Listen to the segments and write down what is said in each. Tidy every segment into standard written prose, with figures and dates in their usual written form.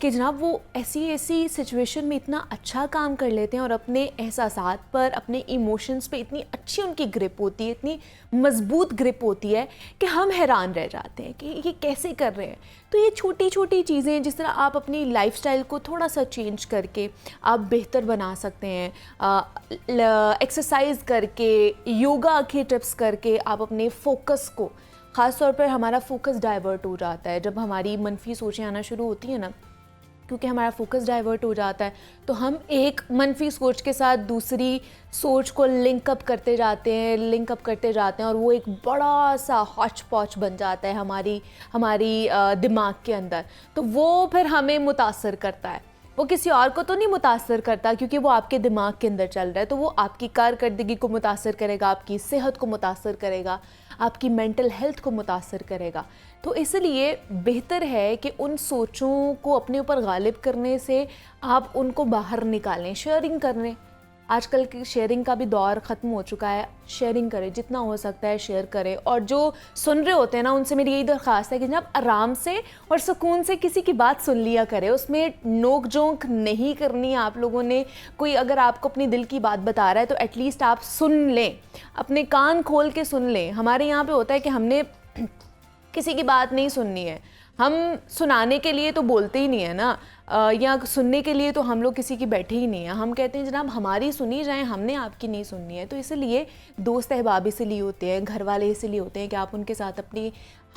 کہ جناب وہ ایسی سچویشن میں اتنا اچھا کام کر لیتے ہیں اور اپنے احساسات پر، اپنے ایموشنز پہ اتنی اچھی ان کی گرپ ہوتی ہے، اتنی مضبوط گرپ ہوتی ہے کہ ہم حیران رہ جاتے ہیں کہ یہ کیسے کر رہے ہیں. تو یہ چھوٹی چھوٹی چیزیں جس طرح آپ اپنی لائف سٹائل کو تھوڑا سا چینج کر کے آپ بہتر بنا سکتے ہیں، ایکسرسائز کر کے، یوگا کے ٹپس کر کے آپ اپنے فوکس کو، خاص طور پر ہمارا فوکس ڈائیورٹ ہو جاتا ہے جب ہماری منفی سوچیں آنا شروع ہوتی ہیں نا، کیونکہ ہمارا فوکس ڈائیورٹ ہو جاتا ہے تو ہم ایک منفی سوچ کے ساتھ دوسری سوچ کو لنک اپ کرتے جاتے ہیں اور وہ ایک بڑا سا ہاچ پاچ بن جاتا ہے ہماری دماغ کے اندر. تو وہ پھر ہمیں متاثر کرتا ہے، وہ کسی اور کو تو نہیں متاثر کرتا کیونکہ وہ آپ کے دماغ کے اندر چل رہا ہے، تو وہ آپ کی کارکردگی کو متاثر کرے گا، آپ کی صحت کو متاثر کرے گا، آپ کی مینٹل ہیلتھ کو متاثر کرے گا. تو اس لیے بہتر ہے کہ ان سوچوں کو اپنے اوپر غالب کرنے سے آپ ان کو باہر نکالیں، شیئرنگ کریں. آج کل کی شیئرنگ کا بھی دور ختم ہو چکا ہے، شیئرنگ کریں جتنا ہو سکتا ہے، شیئر کریں. اور جو سن رہے ہوتے ہیں نا ان سے میری یہی درخواست ہے کہ جناب آرام سے اور سکون سے کسی کی بات سن لیا کرے، اس میں نوک جھونک نہیں کرنی ہے آپ لوگوں نے. کوئی اگر آپ کو اپنی دل کی بات بتا رہا ہے تو ایٹ لیسٹ آپ سن لیں، اپنے کان کھول کے سن لیں. ہمارے یہاں پہ ہوتا ہے کہ ہم نے کسی کی بات نہیں سننی ہے، ہم سنانے کے لیے تو بولتے ہی نہیں ہے نا، یا سننے کے لیے تو ہم لوگ کسی کی بیٹھے ہی نہیں ہیں. ہم کہتے ہیں جناب ہماری سنی جائیں، ہم نے آپ کی نہیں سننی ہے. تو اس لیے دوست احباب اس لیے ہوتے ہیں، گھر والے اس لیے ہوتے ہیں کہ آپ ان کے ساتھ اپنی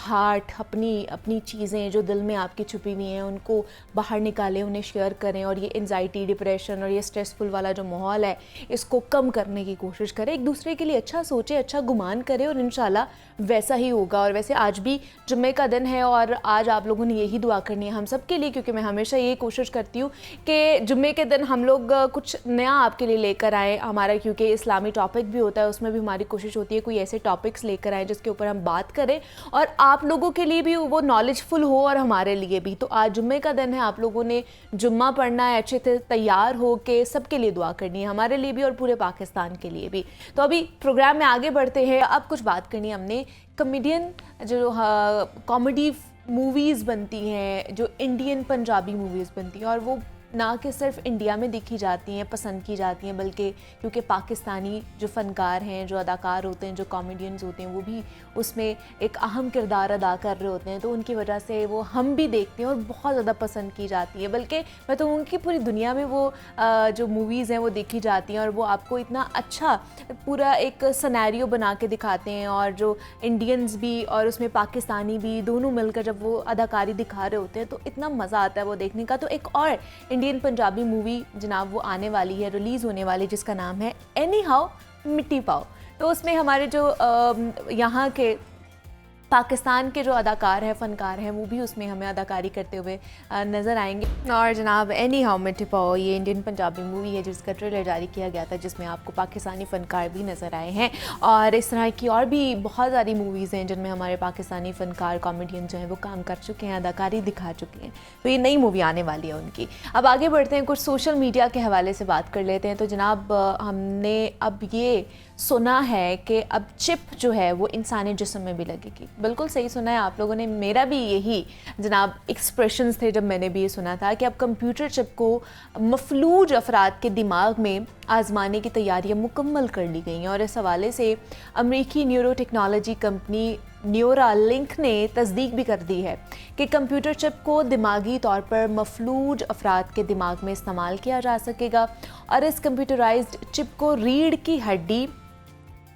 ہارٹ، اپنی چیزیں جو دل میں آپ کی چھپی ہوئی ہیں ان کو باہر نکالیں، انہیں شیئر کریں. اور یہ انزائٹی، ڈپریشن اور یہ اسٹریسفل والا جو ماحول ہے اس کو کم کرنے کی کوشش کریں. ایک دوسرے کے لیے اچھا سوچیں، اچھا گمان کریں اور انشاءاللہ ویسا ہی ہوگا. اور ویسے آج بھی جمعے کا دن ہے اور آج آپ لوگوں نے یہی دعا کرنی ہے ہم سب کے لیے، کیونکہ میں ہمیشہ یہی کوشش کرتی ہوں کہ جمعے کے دن ہم لوگ کچھ نیا آپ کے لیے لے کر آئیں. ہمارا کیونکہ اسلامی ٹاپک بھی ہوتا ہے، اس میں بھی ہماری کوشش ہوتی ہے کوئی ایسے ٹاپکس لے کر آئیں جس کے اوپر ہم بات کریں اور آپ لوگوں کے لیے بھی وہ نالج فل ہو اور ہمارے لیے بھی. تو آج جمعے کا دن ہے، آپ لوگوں نے جمعہ پڑھنا ہے، اچھے سے تیار ہو کے سب کے لیے دعا کرنی ہے، ہمارے لیے بھی اور پورے پاکستان کے لیے بھی. تو ابھی پروگرام میں آگے بڑھتے ہیں. اب کچھ بات کرنی ہے ہم نے کمیڈین جو کامیڈی موویز بنتی ہیں، جو انڈین پنجابی موویز بنتی ہیں، اور وہ نہ کہ صرف انڈیا میں دیکھی جاتی ہیں، پسند کی جاتی ہیں، بلکہ کیونکہ پاکستانی جو فنکار ہیں، جو اداکار ہوتے ہیں، جو کامیڈینز ہوتے ہیں، وہ بھی اس میں ایک اہم کردار ادا کر رہے ہوتے ہیں. تو ان کی وجہ سے وہ ہم بھی دیکھتے ہیں اور بہت زیادہ پسند کی جاتی ہے. بلکہ میں تو ان کی پوری دنیا میں وہ جو موویز ہیں وہ دیکھی جاتی ہیں اور وہ آپ کو اتنا اچھا پورا ایک سنیریو بنا کے دکھاتے ہیں. اور جو انڈینز بھی اور اس میں پاکستانی بھی دونوں مل کر جب وہ اداکاری دکھا رہے ہوتے ہیں تو اتنا مزہ آتا ہے وہ دیکھنے کا. تو ایک اور انڈین پنجابی مووی جناب وہ آنے والی ہے، ریلیز ہونے والی، جس کا نام ہے اینی ہاؤ مٹی پاؤ. تو اس میں ہمارے جو یہاں کے پاکستان کے جو اداکار ہیں، فنکار ہیں، وہ بھی اس میں ہمیں اداکاری کرتے ہوئے نظر آئیں گے. اور جناب اینی ہاؤ مٹی پاؤ یہ انڈین پنجابی مووی ہے جس کا ٹریلر جاری کیا گیا تھا، جس میں آپ کو پاکستانی فنکار بھی نظر آئے ہیں. اور اس طرح کی اور بھی بہت ساری موویز ہیں جن میں ہمارے پاکستانی فنکار، کامیڈین جو ہیں وہ کام کر چکے ہیں، اداکاری دکھا چکے ہیں. تو یہ نئی مووی آنے والی ہے ان کی. اب آگے بڑھتے ہیں، کچھ سوشل میڈیا کے حوالے سے بات کر لیتے ہیں. تو جناب ہم نے اب یہ سنا ہے کہ اب چپ جو ہے وہ انسانی جسم میں بھی لگے گی. بالکل صحیح سنا ہے آپ لوگوں نے، میرا بھی یہی جناب ایکسپریشنز تھے جب میں نے بھی یہ سنا تھا کہ اب کمپیوٹر چپ کو مفلوج افراد کے دماغ میں آزمانے کی تیاریاں مکمل کر لی گئی ہیں. اور اس حوالے سے امریکی نیورو ٹیکنالوجی کمپنی نیورا لنک نے تصدیق بھی کر دی ہے کہ کمپیوٹر چپ کو دماغی طور پر مفلوج افراد کے دماغ میں استعمال کیا جا سکے گا. اور اس کمپیوٹرائزڈ چپ کو ریڑھ کی ہڈی،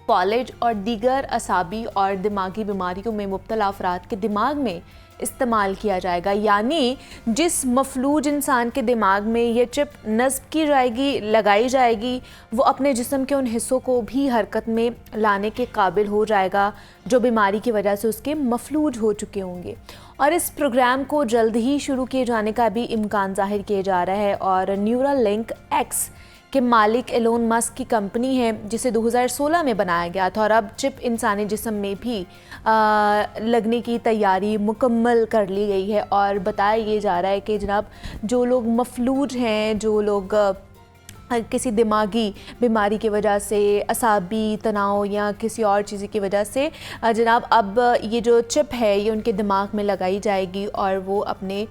فالج اور دیگر اعصابی اور دماغی بیماریوں میں مبتلا افراد کے دماغ میں استعمال کیا جائے گا. یعنی جس مفلوج انسان کے دماغ میں یہ چپ نصب کی جائے گی، لگائی جائے گی، وہ اپنے جسم کے ان حصوں کو بھی حرکت میں لانے کے قابل ہو جائے گا جو بیماری کی وجہ سے اس کے مفلوج ہو چکے ہوں گے. اور اس پروگرام کو جلد ہی شروع کیے جانے کا بھی امکان ظاہر کیا جا رہا ہے. اور نیورا لنک ایکس کہ مالک ایلون مسک کی کمپنی ہے جسے 2016 میں بنایا گیا تھا. اور اب چپ انسانی جسم میں بھی لگنے کی تیاری مکمل کر لی گئی ہے. اور بتایا یہ جا رہا ہے کہ جناب جو لوگ مفلوج ہیں، جو لوگ کسی دماغی بیماری کی وجہ سے، اعصابی تناؤ یا کسی اور چیز کی وجہ سے، جناب اب یہ جو چپ ہے یہ ان کے دماغ میں لگائی جائے گی اور وہ اپنے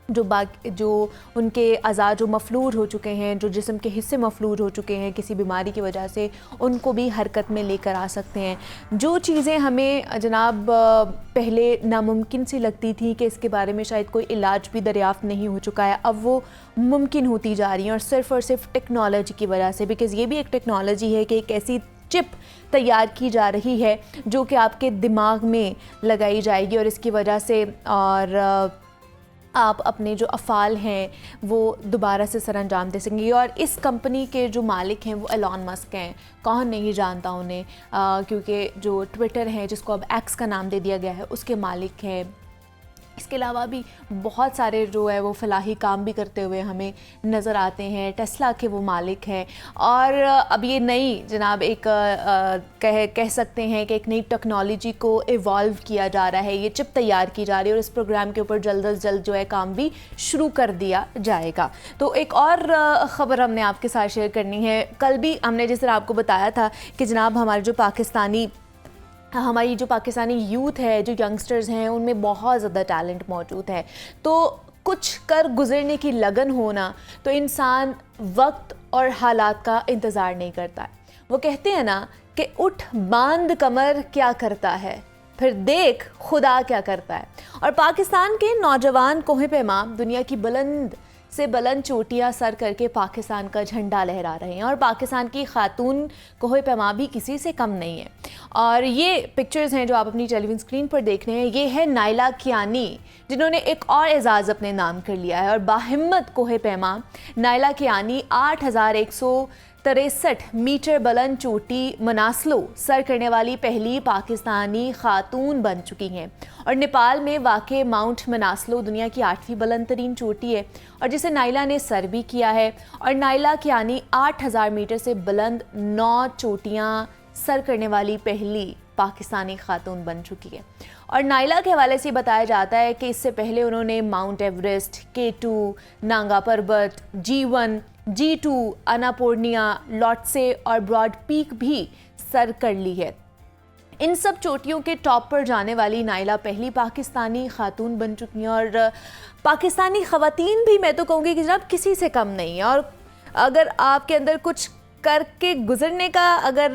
جو ان کے اعضاء جو مفلوج ہو چکے ہیں، جو جسم کے حصے مفلوج ہو چکے ہیں کسی بیماری کی وجہ سے، ان کو بھی حرکت میں لے کر آ سکتے ہیں۔ جو چیزیں ہمیں جناب پہلے ناممکن سی لگتی تھی کہ اس کے بارے میں شاید کوئی علاج بھی دریافت نہیں ہو چکا ہے، اب وہ ممکن ہوتی جا رہی ہیں، اور صرف ٹیکنالوجی کی وجہ سے، بیکاز یہ بھی ایک ٹیکنالوجی ہے کہ ایک ایسی چپ تیار کی جا رہی ہے جو کہ آپ کے دماغ میں لگائی جائے گی، اور اس کی وجہ سے اور آپ اپنے جو افعال ہیں وہ دوبارہ سے سر انجام دے سکیں گے۔ اور اس کمپنی کے جو مالک ہیں وہ ایلون مسک ہیں، کون نہیں جانتا انہیں، کیونکہ جو ٹویٹر ہے جس کو اب ایکس کا نام دے دیا گیا ہے اس کے مالک ہیں۔ اس کے علاوہ بھی بہت سارے جو ہے وہ فلاحی کام بھی کرتے ہوئے ہمیں نظر آتے ہیں، ٹیسلا کے وہ مالک ہیں، اور اب یہ نئی جناب ایک کہہ سکتے ہیں کہ ایک نئی ٹیکنالوجی کو ایوالو کیا جا رہا ہے، یہ چپ تیار کی جا رہی ہے، اور اس پروگرام کے اوپر جلد از جلد جو ہے کام بھی شروع کر دیا جائے گا۔ تو ایک اور خبر ہم نے آپ کے ساتھ شیئر کرنی ہے۔ کل بھی ہم نے جس طرح آپ کو بتایا تھا کہ جناب ہماری جو پاکستانی یوتھ ہے، جو ینگسٹرز ہیں، ان میں بہت زیادہ ٹیلنٹ موجود ہے، تو کچھ کر گزرنے کی لگن ہونا تو انسان وقت اور حالات کا انتظار نہیں کرتا ہے۔ وہ کہتے ہیں نا کہ اٹھ باندھ کمر کیا کرتا ہے، پھر دیکھ خدا کیا کرتا ہے۔ اور پاکستان کے نوجوان کوہ پیما دنیا کی بلند سے بلند چوٹیاں سر کر کے پاکستان کا جھنڈا لہرا رہے ہیں، اور پاکستان کی خاتون کوہ پیما بھی کسی سے کم نہیں ہے۔ اور یہ پکچرز ہیں جو آپ اپنی ٹیلی ویژن اسکرین پر دیکھ رہے ہیں، یہ ہے نائلہ کیانی، جنہوں نے ایک اور اعزاز اپنے نام کر لیا ہے۔ اور باہمت کوہ پیما نائلہ کیانی 8163 میٹر بلند چوٹی مناسلو سر کرنے والی پہلی پاکستانی خاتون بن چکی ہیں، اور نیپال میں واقع ماؤنٹ مناسلو دنیا کی 8ویں بلند ترین چوٹی ہے، اور جسے نائلہ نے سر بھی کیا ہے۔ اور نائلہ کیانی 8000 میٹر سے بلند 9 چوٹیاں سر کرنے والی پہلی پاکستانی خاتون بن چکی ہے۔ اور نائلہ کے حوالے سے بتایا جاتا ہے کہ اس سے پہلے انہوں نے ماؤنٹ ایوریسٹ، K2، نانگا پربت، G1، G2، اناپورنیا، لوٹسے اور براڈ پیک بھی سر کر لی ہے۔ ان سب چوٹیوں کے ٹاپ پر جانے والی نائلہ پہلی پاکستانی خاتون بن چکی ہیں، اور پاکستانی خواتین بھی میں تو کہوں گی کہ جناب کسی سے کم نہیں ہے، اور اگر آپ کے اندر کچھ کر کے گزرنے کا اگر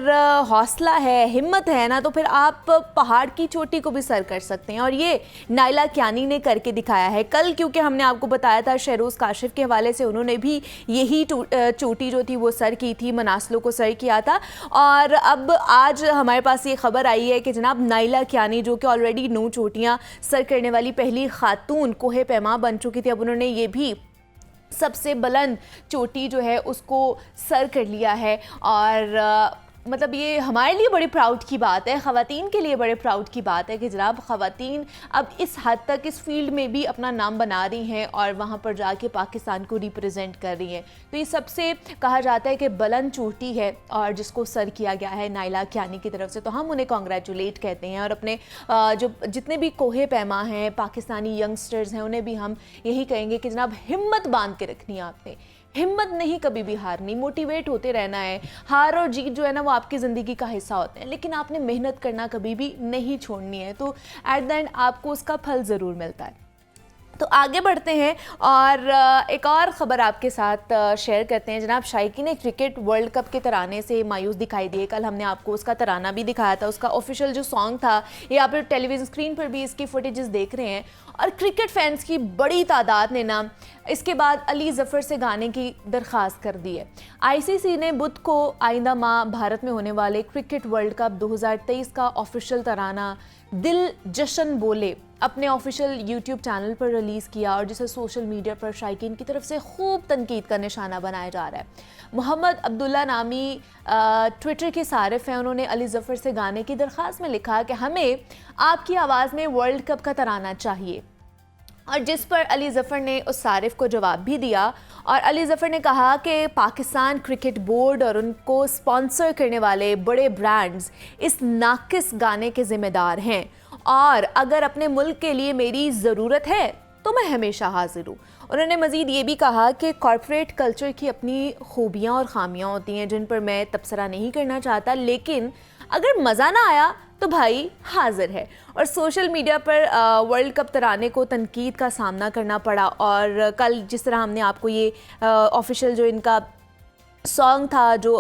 حوصلہ ہے، ہمت ہے نا، تو پھر آپ پہاڑ کی چوٹی کو بھی سر کر سکتے ہیں، اور یہ نائلہ کیانی نے کر کے دکھایا ہے۔ کل کیونکہ ہم نے آپ کو بتایا تھا شہروز کاشف کے حوالے سے، انہوں نے بھی یہی چوٹی جو تھی وہ سر کی تھی، مناسلو کو سر کیا تھا، اور اب آج ہمارے پاس یہ خبر آئی ہے کہ جناب نائلہ کیانی جو کہ آلریڈی 9 چوٹیاں سر کرنے والی پہلی خاتون کوہ پیما بن چکی تھی، اب انہوں نے یہ بھی سب سے بلند چوٹی جو ہے اس کو سر کر لیا ہے۔ اور مطلب یہ ہمارے لیے بڑی پراؤڈ کی بات ہے، خواتین کے لیے بڑے پراؤڈ کی بات ہے کہ جناب خواتین اب اس حد تک اس فیلڈ میں بھی اپنا نام بنا رہی ہیں اور وہاں پر جا کے پاکستان کو ریپریزنٹ کر رہی ہیں۔ تو یہ سب سے کہا جاتا ہے کہ بلند چوٹی ہے، اور جس کو سر کیا گیا ہے نائلہ کیانی کی طرف سے، تو ہم انہیں کانگریچولیٹ کہتے ہیں، اور اپنے جو جتنے بھی کوہ پیما ہیں پاکستانی ینگسٹرز ہیں انہیں بھی ہم یہی کہیں گے کہ جناب ہمت باندھ کے رکھنی ہے آپ نے، ہمت نہیں کبھی بھی ہارنی، موٹیویٹ ہوتے رہنا ہے۔ ہار اور جیت جو ہے نا وہ آپ کی زندگی کا حصہ ہوتے ہیں، لیکن آپ نے محنت کرنا کبھی بھی نہیں چھوڑنی ہے، تو ایٹ دا اینڈ آپ کو اس کا پھل ضرور ملتا ہے۔ تو آگے بڑھتے ہیں اور ایک اور خبر آپ کے ساتھ شیئر کرتے ہیں۔ جناب شائقین کرکٹ ورلڈ کپ کے ترانے سے مایوس دکھائی دیے، کل ہم نے آپ کو اس کا ترانہ بھی دکھایا تھا، اس کا آفیشیل جو سانگ تھا، یہ آپ ٹیلی ویژن اسکرین پر بھی اس کی فوٹیجز دیکھ رہے ہیں، اور کرکٹ فینس کی بڑی تعداد نے نا اس کے بعد علی ظفر سے گانے کی درخواست کر دی ہے۔ ICC نے بدھ کو آئندہ ماہ بھارت میں ہونے والے کرکٹ ورلڈ کپ 2023 کا آفیشیل ترانہ دل جشن بولے اپنے آفیشیل یوٹیوب چینل پر ریلیز کیا، اور جسے سوشل میڈیا پر شائقین کی طرف سے خوب تنقید کا نشانہ بنایا جا رہا ہے۔ محمد عبداللہ نامی ٹویٹر کے صارف ہیں، انہوں نے علی ظفر سے گانے کی درخواست میں لکھا کہ ہمیں آپ کی آواز میں ورلڈ کپ کا ترانہ چاہیے، اور جس پر علی ظفر نے اس صارف کو جواب بھی دیا، اور علی ظفر نے کہا کہ پاکستان کرکٹ بورڈ اور ان کو اسپانسر کرنے والے بڑے برانڈز اس ناقص گانے کے ذمہ دار ہیں، اور اگر اپنے ملک کے لیے میری ضرورت ہے تو میں ہمیشہ حاضر ہوں۔ انہوں نے مزید یہ بھی کہا کہ کارپوریٹ کلچر کی اپنی خوبیاں اور خامیاں ہوتی ہیں جن پر میں تبصرہ نہیں کرنا چاہتا، لیکن اگر مزہ نہ آیا تو بھائی حاضر ہے. اور سوشل میڈیا پر ورلڈ کپ ترانے کو تنقید کا سامنا کرنا پڑا, اور کل جس طرح ہم نے آپ کو یہ آفیشیل جو ان کا سانگ تھا جو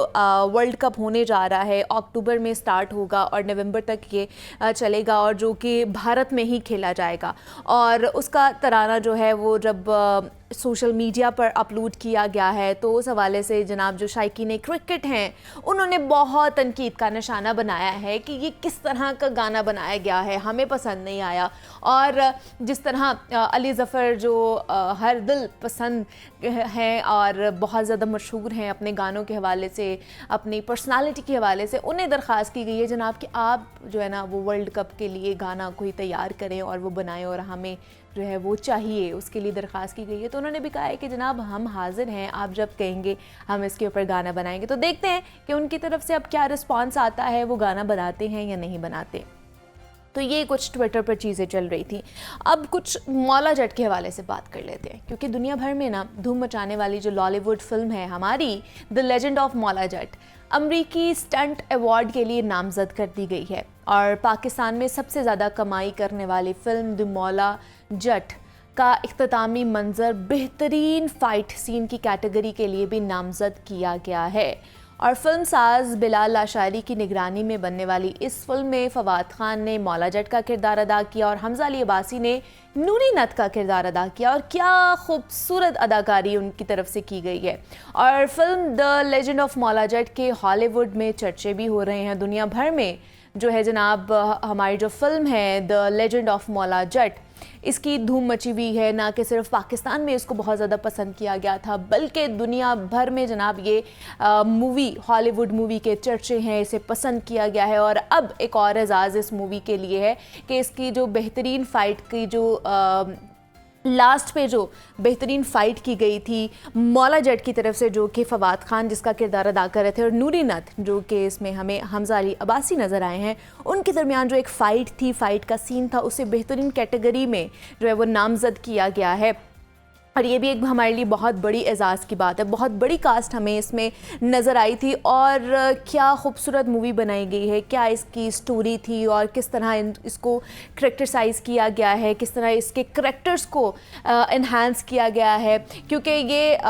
ورلڈ کپ ہونے جا رہا ہے, اکتوبر میں سٹارٹ ہوگا اور نومبر تک یہ چلے گا, اور جو کہ بھارت میں ہی کھیلا جائے گا, اور اس کا ترانہ جو ہے وہ جب سوشل میڈیا پر اپلوڈ کیا گیا ہے تو اس حوالے سے جناب جو شائقین کرکٹ ہیں انہوں نے بہت تنقید کا نشانہ بنایا ہے کہ یہ کس طرح کا گانا بنایا گیا ہے, ہمیں پسند نہیں آیا. اور جس طرح علی ظفر جو ہر دل پسند ہیں اور بہت زیادہ مشہور ہیں اپنے گانوں کے حوالے سے, اپنی پرسنالٹی کے حوالے سے, انہیں درخواست کی گئی ہے جناب کہ آپ جو ہے نا وہ ورلڈ کپ کے لیے گانا کوئی تیار کریں اور وہ بنائیں, اور ہمیں جو ہے وہ چاہیے, اس کے لیے درخواست کی گئی ہے. تو انہوں نے بھی کہا ہے کہ جناب ہم حاضر ہیں, آپ جب کہیں گے ہم اس کے اوپر گانا بنائیں گے. تو دیکھتے ہیں کہ ان کی طرف سے اب کیا رسپانس آتا ہے, وہ گانا بناتے ہیں یا نہیں بناتے. تو یہ کچھ ٹویٹر پر چیزیں چل رہی تھیں. اب کچھ مولا جٹ کے حوالے سے بات کر لیتے ہیں, کیونکہ دنیا بھر میں نا دھوم مچانے والی جو لالی ووڈ فلم ہے ہماری دی لیجنڈ آف مولا جٹ, امریکی سٹنٹ ایوارڈ کے لیے نامزد کر دی گئی ہے, اور پاکستان میں سب سے زیادہ کمائی کرنے والی فلم دی مولا جٹ کا اختتامی منظر بہترین فائٹ سین کی کیٹیگری کے لیے بھی نامزد کیا گیا ہے. اور فلم ساز بلال لاشاری کی نگرانی میں بننے والی اس فلم میں فواد خان نے مولا جٹ کا کردار ادا کیا اور حمزہ علی عباسی نے نوری نت کا کردار ادا کیا, اور کیا خوبصورت اداکاری ان کی طرف سے کی گئی ہے. اور فلم دی لیجنڈ آف مولا جٹ کے ہالی ووڈ میں چرچے بھی ہو رہے ہیں. دنیا بھر میں جو ہے جناب ہماری جو فلم ہے دی لیجنڈ آف مولا جٹ, اس کی دھوم مچی ہوئی ہے. نہ کہ صرف پاکستان میں اس کو بہت زیادہ پسند کیا گیا تھا, بلکہ دنیا بھر میں جناب یہ مووی ہالی ووڈ مووی کے چرچے ہیں, اسے پسند کیا گیا ہے. اور اب ایک اور اعزاز اس مووی کے لیے ہے کہ اس کی جو بہترین فائٹ کی جو لاسٹ پہ جو بہترین فائٹ کی گئی تھی مولا جٹ کی طرف سے, جو کہ فواد خان جس کا کردار ادا کر رہے تھے, اور نوری نت جو کہ اس میں ہمیں حمزہ علی عباسی نظر آئے ہیں, ان کے درمیان جو ایک فائٹ تھی, فائٹ کا سین تھا, اسے بہترین کیٹیگری میں جو ہے وہ نامزد کیا گیا ہے. اور یہ بھی ایک ہمارے لیے بہت بڑی اعزاز کی بات ہے. بہت بڑی کاسٹ ہمیں اس میں نظر آئی تھی, اور کیا خوبصورت مووی بنائی گئی ہے, کیا اس کی سٹوری تھی, اور کس طرح اس کو کریکٹرسائز کیا گیا ہے, کس طرح اس کے کریکٹرز کو انہانس کیا گیا ہے. کیونکہ یہ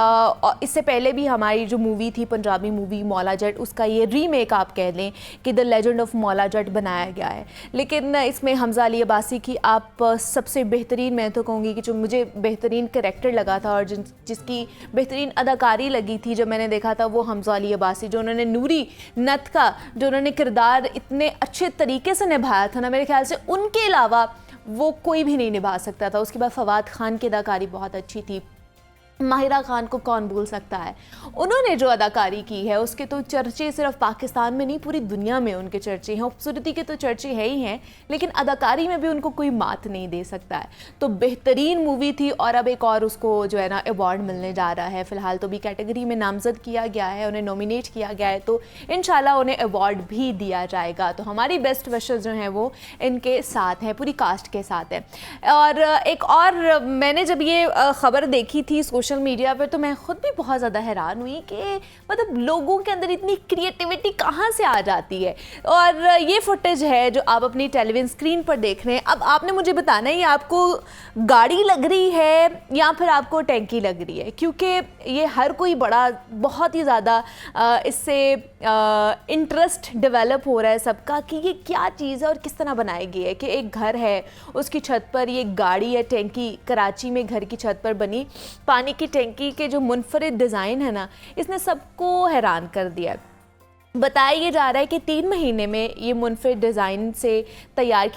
اس سے پہلے بھی ہماری جو مووی تھی پنجابی مووی مولا جٹ, اس کا یہ ری میک آپ کہہ لیں کہ دی لیجنڈ آف مولا جٹ بنایا گیا ہے. لیکن اس میں حمزہ علی عباسی کی آپ سب سے بہترین, میں تو کہوں گی کہ جو مجھے بہترین کریکٹر لگا تھا اور جس کی بہترین اداکاری لگی تھی جب میں نے دیکھا تھا, وہ حمزہ علی عباسی, جو انہوں نے نوری نت کا جو انہوں نے کردار اتنے اچھے طریقے سے نبھایا تھا نا, میرے خیال سے ان کے علاوہ وہ کوئی بھی نہیں نبھا سکتا تھا. اس کے بعد فواد خان کی اداکاری بہت اچھی تھی, ماہرہ خان کو کون بھول سکتا ہے. انہوں نے جو اداکاری کی ہے اس کے تو چرچے صرف پاکستان میں نہیں پوری دنیا میں ان کے چرچے ہیں. خوبصورتی کے تو چرچے ہے ہی ہیں, لیکن اداکاری میں بھی ان کو کوئی مات نہیں دے سکتا ہے. تو بہترین مووی تھی, اور اب ایک اور اس کو جو ہے نا ایوارڈ ملنے جا رہا ہے. فی الحال تو بھی کیٹیگری میں نامزد کیا گیا ہے, انہیں نومینیٹ کیا گیا ہے, تو انشاءاللہ انہیں ایوارڈ بھی دیا جائے گا. تو ہماری بیسٹ وشز جو ہیں وہ ان کے ساتھ ہیں, پوری کاسٹ کے ساتھ ہیں. اور ایک اور میں نے جب یہ خبر دیکھی تھی سوشل میڈیا پر, تو میں خود بھی بہت زیادہ حیران ہوئی کہ مطلب لوگوں کے اندر اتنی کریٹیوٹی کہاں سے آ جاتی ہے. اور یہ فوٹیج ہے جو آپ اپنی ٹیلی ویژن اسکرین پر دیکھ رہے ہیں. اب آپ نے مجھے بتانا ہے یہ آپ کو گاڑی لگ رہی ہے یا پھر آپ کو ٹینکی لگ رہی ہے, کیونکہ یہ ہر کوئی بڑا بہت ہی زیادہ اس سے انٹرسٹ ڈیولپ ہو رہا ہے سب کا کہ یہ کیا چیز ہے اور کس طرح بنائی گئی ہے. کہ ایک گھر ہے, اس کی چھت پر یہ گاڑی ہے ٹینکی, کراچی میں گھر کی چھت پر بنی پانی کی ٹینکی کے جو منفرد ڈیزائن ہے نا, اس نے سب کو حیران کر دیا. بتایا یہ جا رہا ہے کہ 3 مہینے میں یہ منفرد ڈیزائن سے تیار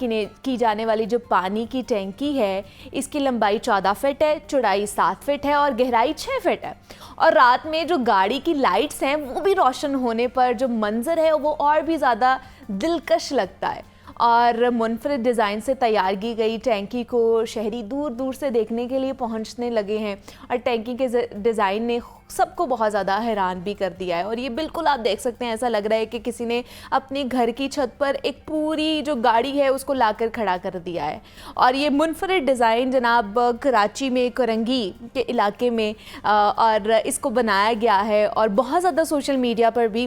کی جانے والی جو پانی کی ٹینکی ہے, اس کی لمبائی 14 فٹ ہے, چوڑائی 7 فٹ ہے اور گہرائی 6 فٹ ہے. اور رات میں جو گاڑی کی لائٹس ہیں وہ بھی روشن ہونے پر جو منظر ہے وہ اور بھی زیادہ دلکش لگتا ہے. اور منفرد ڈیزائن سے تیار کی گئی ٹینکی کو شہری دور دور سے دیکھنے کے لیے پہنچنے لگے ہیں, اور ٹینکی کے ڈیزائن نے سب کو بہت زیادہ حیران بھی کر دیا ہے. اور یہ بالکل آپ دیکھ سکتے ہیں, ایسا لگ رہا ہے کہ کسی نے اپنی گھر کی چھت پر ایک پوری جو گاڑی ہے اس کو لا کر کھڑا کر دیا ہے. اور یہ منفرد ڈیزائن جناب کراچی میں کرنگی کے علاقے میں اور اس کو بنایا گیا ہے, اور بہت زیادہ سوشل میڈیا پر بھی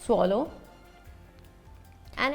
swallow and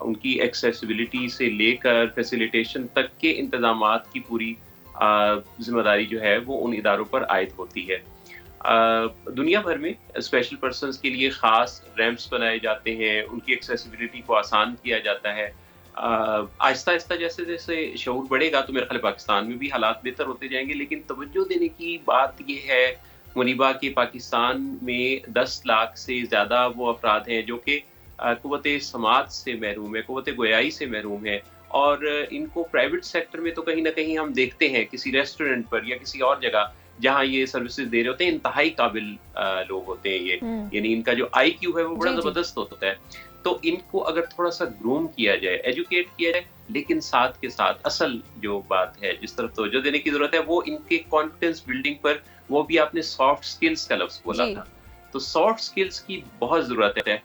ان کی ایکسیسیبلٹی سے لے کر فیسیلیٹیشن تک کے انتظامات کی پوری ذمہ داری جو ہے وہ ان اداروں پر عائد ہوتی ہے. دنیا بھر میں اسپیشل پرسنز کے لیے خاص ریمپس بنائے جاتے ہیں, ان کی ایکسیسیبلٹی کو آسان کیا جاتا ہے. آہستہ آہستہ جیسے جیسے شعور بڑھے گا تو میرے خیال پاکستان میں بھی حالات بہتر ہوتے جائیں گے. لیکن توجہ دینے کی بات یہ ہے منیبا کہ پاکستان میں 10 لاکھ سے زیادہ وہ افراد ہیں جو کہ قوت سماعت سے محروم ہے, قوت گویائی سے محروم ہے, اور ان کو پرائیویٹ سیکٹر میں تو کہیں نہ کہیں ہم دیکھتے ہیں کسی ریسٹورنٹ پر یا کسی اور جگہ جہاں یہ سروسز دے رہے ہوتے ہیں, انتہائی قابل لوگ ہوتے ہیں یہ, یعنی ان کا جو آئی کیو ہے وہ بڑا زبردست ہوتا ہے. تو ان کو اگر تھوڑا سا گروم کیا جائے, ایجوکیٹ کیا جائے, لیکن ساتھ کے ساتھ اصل جو بات ہے جس طرف توجہ دینے کی ضرورت ہے وہ ان کے کانفیڈنس بلڈنگ پر, وہ بھی آپ نے سافٹ سکلز کا لفظ بولا تھا, تو سافٹ سکلز کی بہت ضرورت ہے.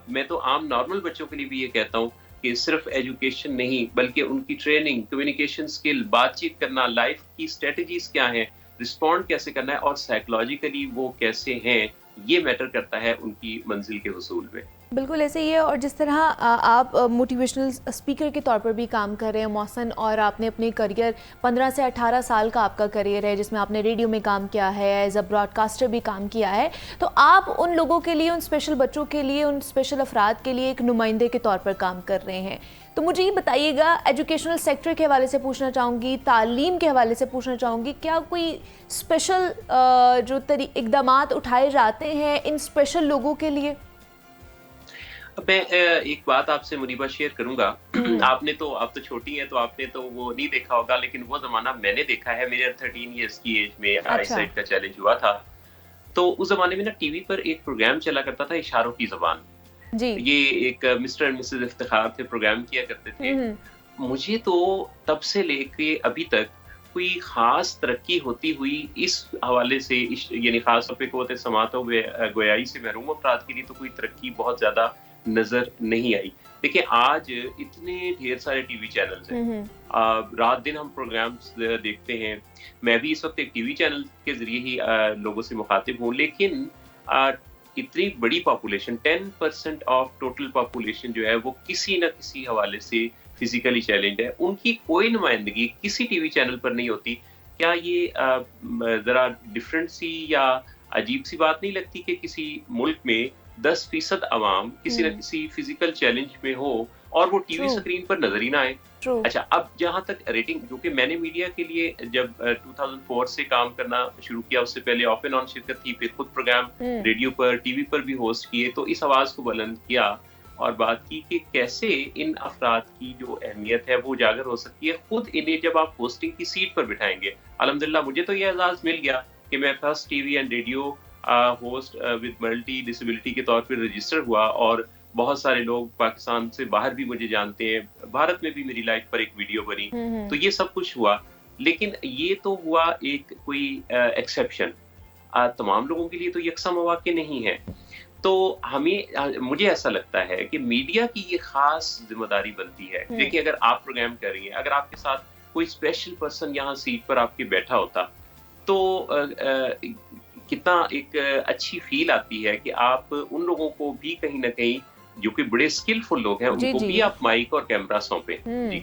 میں تو عام نارمل بچوں کے لیے بھی یہ کہتا ہوں کہ صرف ایجوکیشن نہیں بلکہ ان کی ٹریننگ, کمیونیکیشن سکل, بات چیت کرنا, لائف کی اسٹریٹجیز کیا ہیں, رسپونڈ کیسے کرنا ہے, اور سائیکولوجیکلی وہ کیسے ہیں, یہ میٹر کرتا ہے ان کی منزل کے حصول میں. بالکل ایسے ہی ہے. اور جس طرح آپ موٹیویشنل اسپیکر کے طور پر بھی کام کر رہے ہیں محسن, اور آپ نے اپنی کریئر 15 سے 18 سال کا آپ کا کریئر ہے جس میں آپ نے ریڈیو میں کام کیا ہے, ایز اے براڈ کاسٹر بھی کام کیا ہے, تو آپ ان لوگوں کے لیے, ان اسپیشل بچوں کے لیے, ان اسپیشل افراد کے لیے ایک نمائندے کے طور پر کام کر رہے ہیں. تو مجھے یہ بتائیے گا, ایجوکیشنل سیکٹر کے حوالے سے پوچھنا چاہوں گی, تعلیم کے حوالے سے پوچھنا چاہوں گی, کیا کوئی اسپیشل جو اقدامات اٹھائے جاتے ہیں ان اسپیشل لوگوں کے لیے؟ میں ایک بات آپ سے منیبا شیئر کروں گا. آپ تو چھوٹی ہیں تو آپ نے تو وہ نہیں دیکھا ہوگا, لیکن وہ زمانہ میں نے دیکھا ہے. میرے 13 ایئرس کی ایج میں آئی سائٹ کا چیلنج ہوا تھا, تو اس زمانے میں نا ٹی وی پر ایک پروگرام چلا کرتا تھا اشاروں کی زبان. یہ ایک مسٹر اینڈ مسز افتخار تھے, پروگرام کیا کرتے تھے. مجھے تو تب سے لے کے ابھی تک کوئی خاص ترقی ہوتی ہوئی اس حوالے سے, یعنی خاص طور پہ قوت سماعت و گویائی سے محروم افراد کے لیے تو کوئی ترقی بہت زیادہ نظر نہیں آئی. دیکھیں آج اتنے ڈھیر سارے ٹی وی چینلز ہیں, رات دن ہم پروگرامز دیکھتے ہیں. میں بھی اس وقت ایک ٹی وی چینل کے ذریعے ہی لوگوں سے مخاطب ہوں, لیکن اتنی بڑی پاپولیشن 10% آف ٹوٹل پاپولیشن جو ہے وہ کسی نہ کسی حوالے سے فزیکلی چیلنج ہے. ان کی کوئی نمائندگی کسی ٹی وی چینل پر نہیں ہوتی. کیا یہ ذرا ڈفرینٹ سی یا عجیب سی بات نہیں لگتی کہ کسی ملک میں 10% عوام کسی نہ کسی فزیکل چیلنج میں ہو اور وہ ٹی وی سکرین پر نظر ہی نہ آئے؟ اچھا, اب جہاں تک ریٹنگ, کیونکہ میں نے میڈیا کے لیے جب 2004 سے کام کرنا شروع کیا, اس سے پہلے آف اینڈ آن شرکت تھی, پھر خود پروگرام ریڈیو پر, ٹی وی پر بھی ہوسٹ کیے, تو اس آواز کو بلند کیا اور بات کی کہ کیسے ان افراد کی جو اہمیت ہے وہ اجاگر ہو سکتی ہے خود انہیں جب آپ ہوسٹنگ کی سیٹ پر بٹھائیں گے. الحمدللہ مجھے تو یہ اعزاز مل گیا کہ میں first T V and radio host with multi disability کے طور پر رجسٹر ہوا, اور بہت سارے لوگ پاکستان سے باہر بھی مجھے جانتے ہیں, بھارت میں بھی میری لائف پر ایک ویڈیو بنی, تو یہ سب کچھ ہوا. لیکن یہ تو ہوا ایک کوئی ایکسیپشن, تمام لوگوں کے لیے تو یکساں مواقع نہیں ہے. تو مجھے ایسا لگتا ہے کہ میڈیا کی یہ خاص ذمہ داری بنتی ہے. دیکھیں اگر آپ پروگرام کر رہی ہیں, اگر آپ کے ساتھ کوئی اسپیشل پرسن یہاں سیٹ پر آپ کے بیٹھا ہوتا تو کتنا ایک اچھی فیل آتی ہے کہ آپ ان لوگوں کو بھی کہیں نہ کہیں جو کہ بڑے اسکلفل لوگ ہیں ان کو بھی آپ مائک اور کیمرہ سونپیں. جی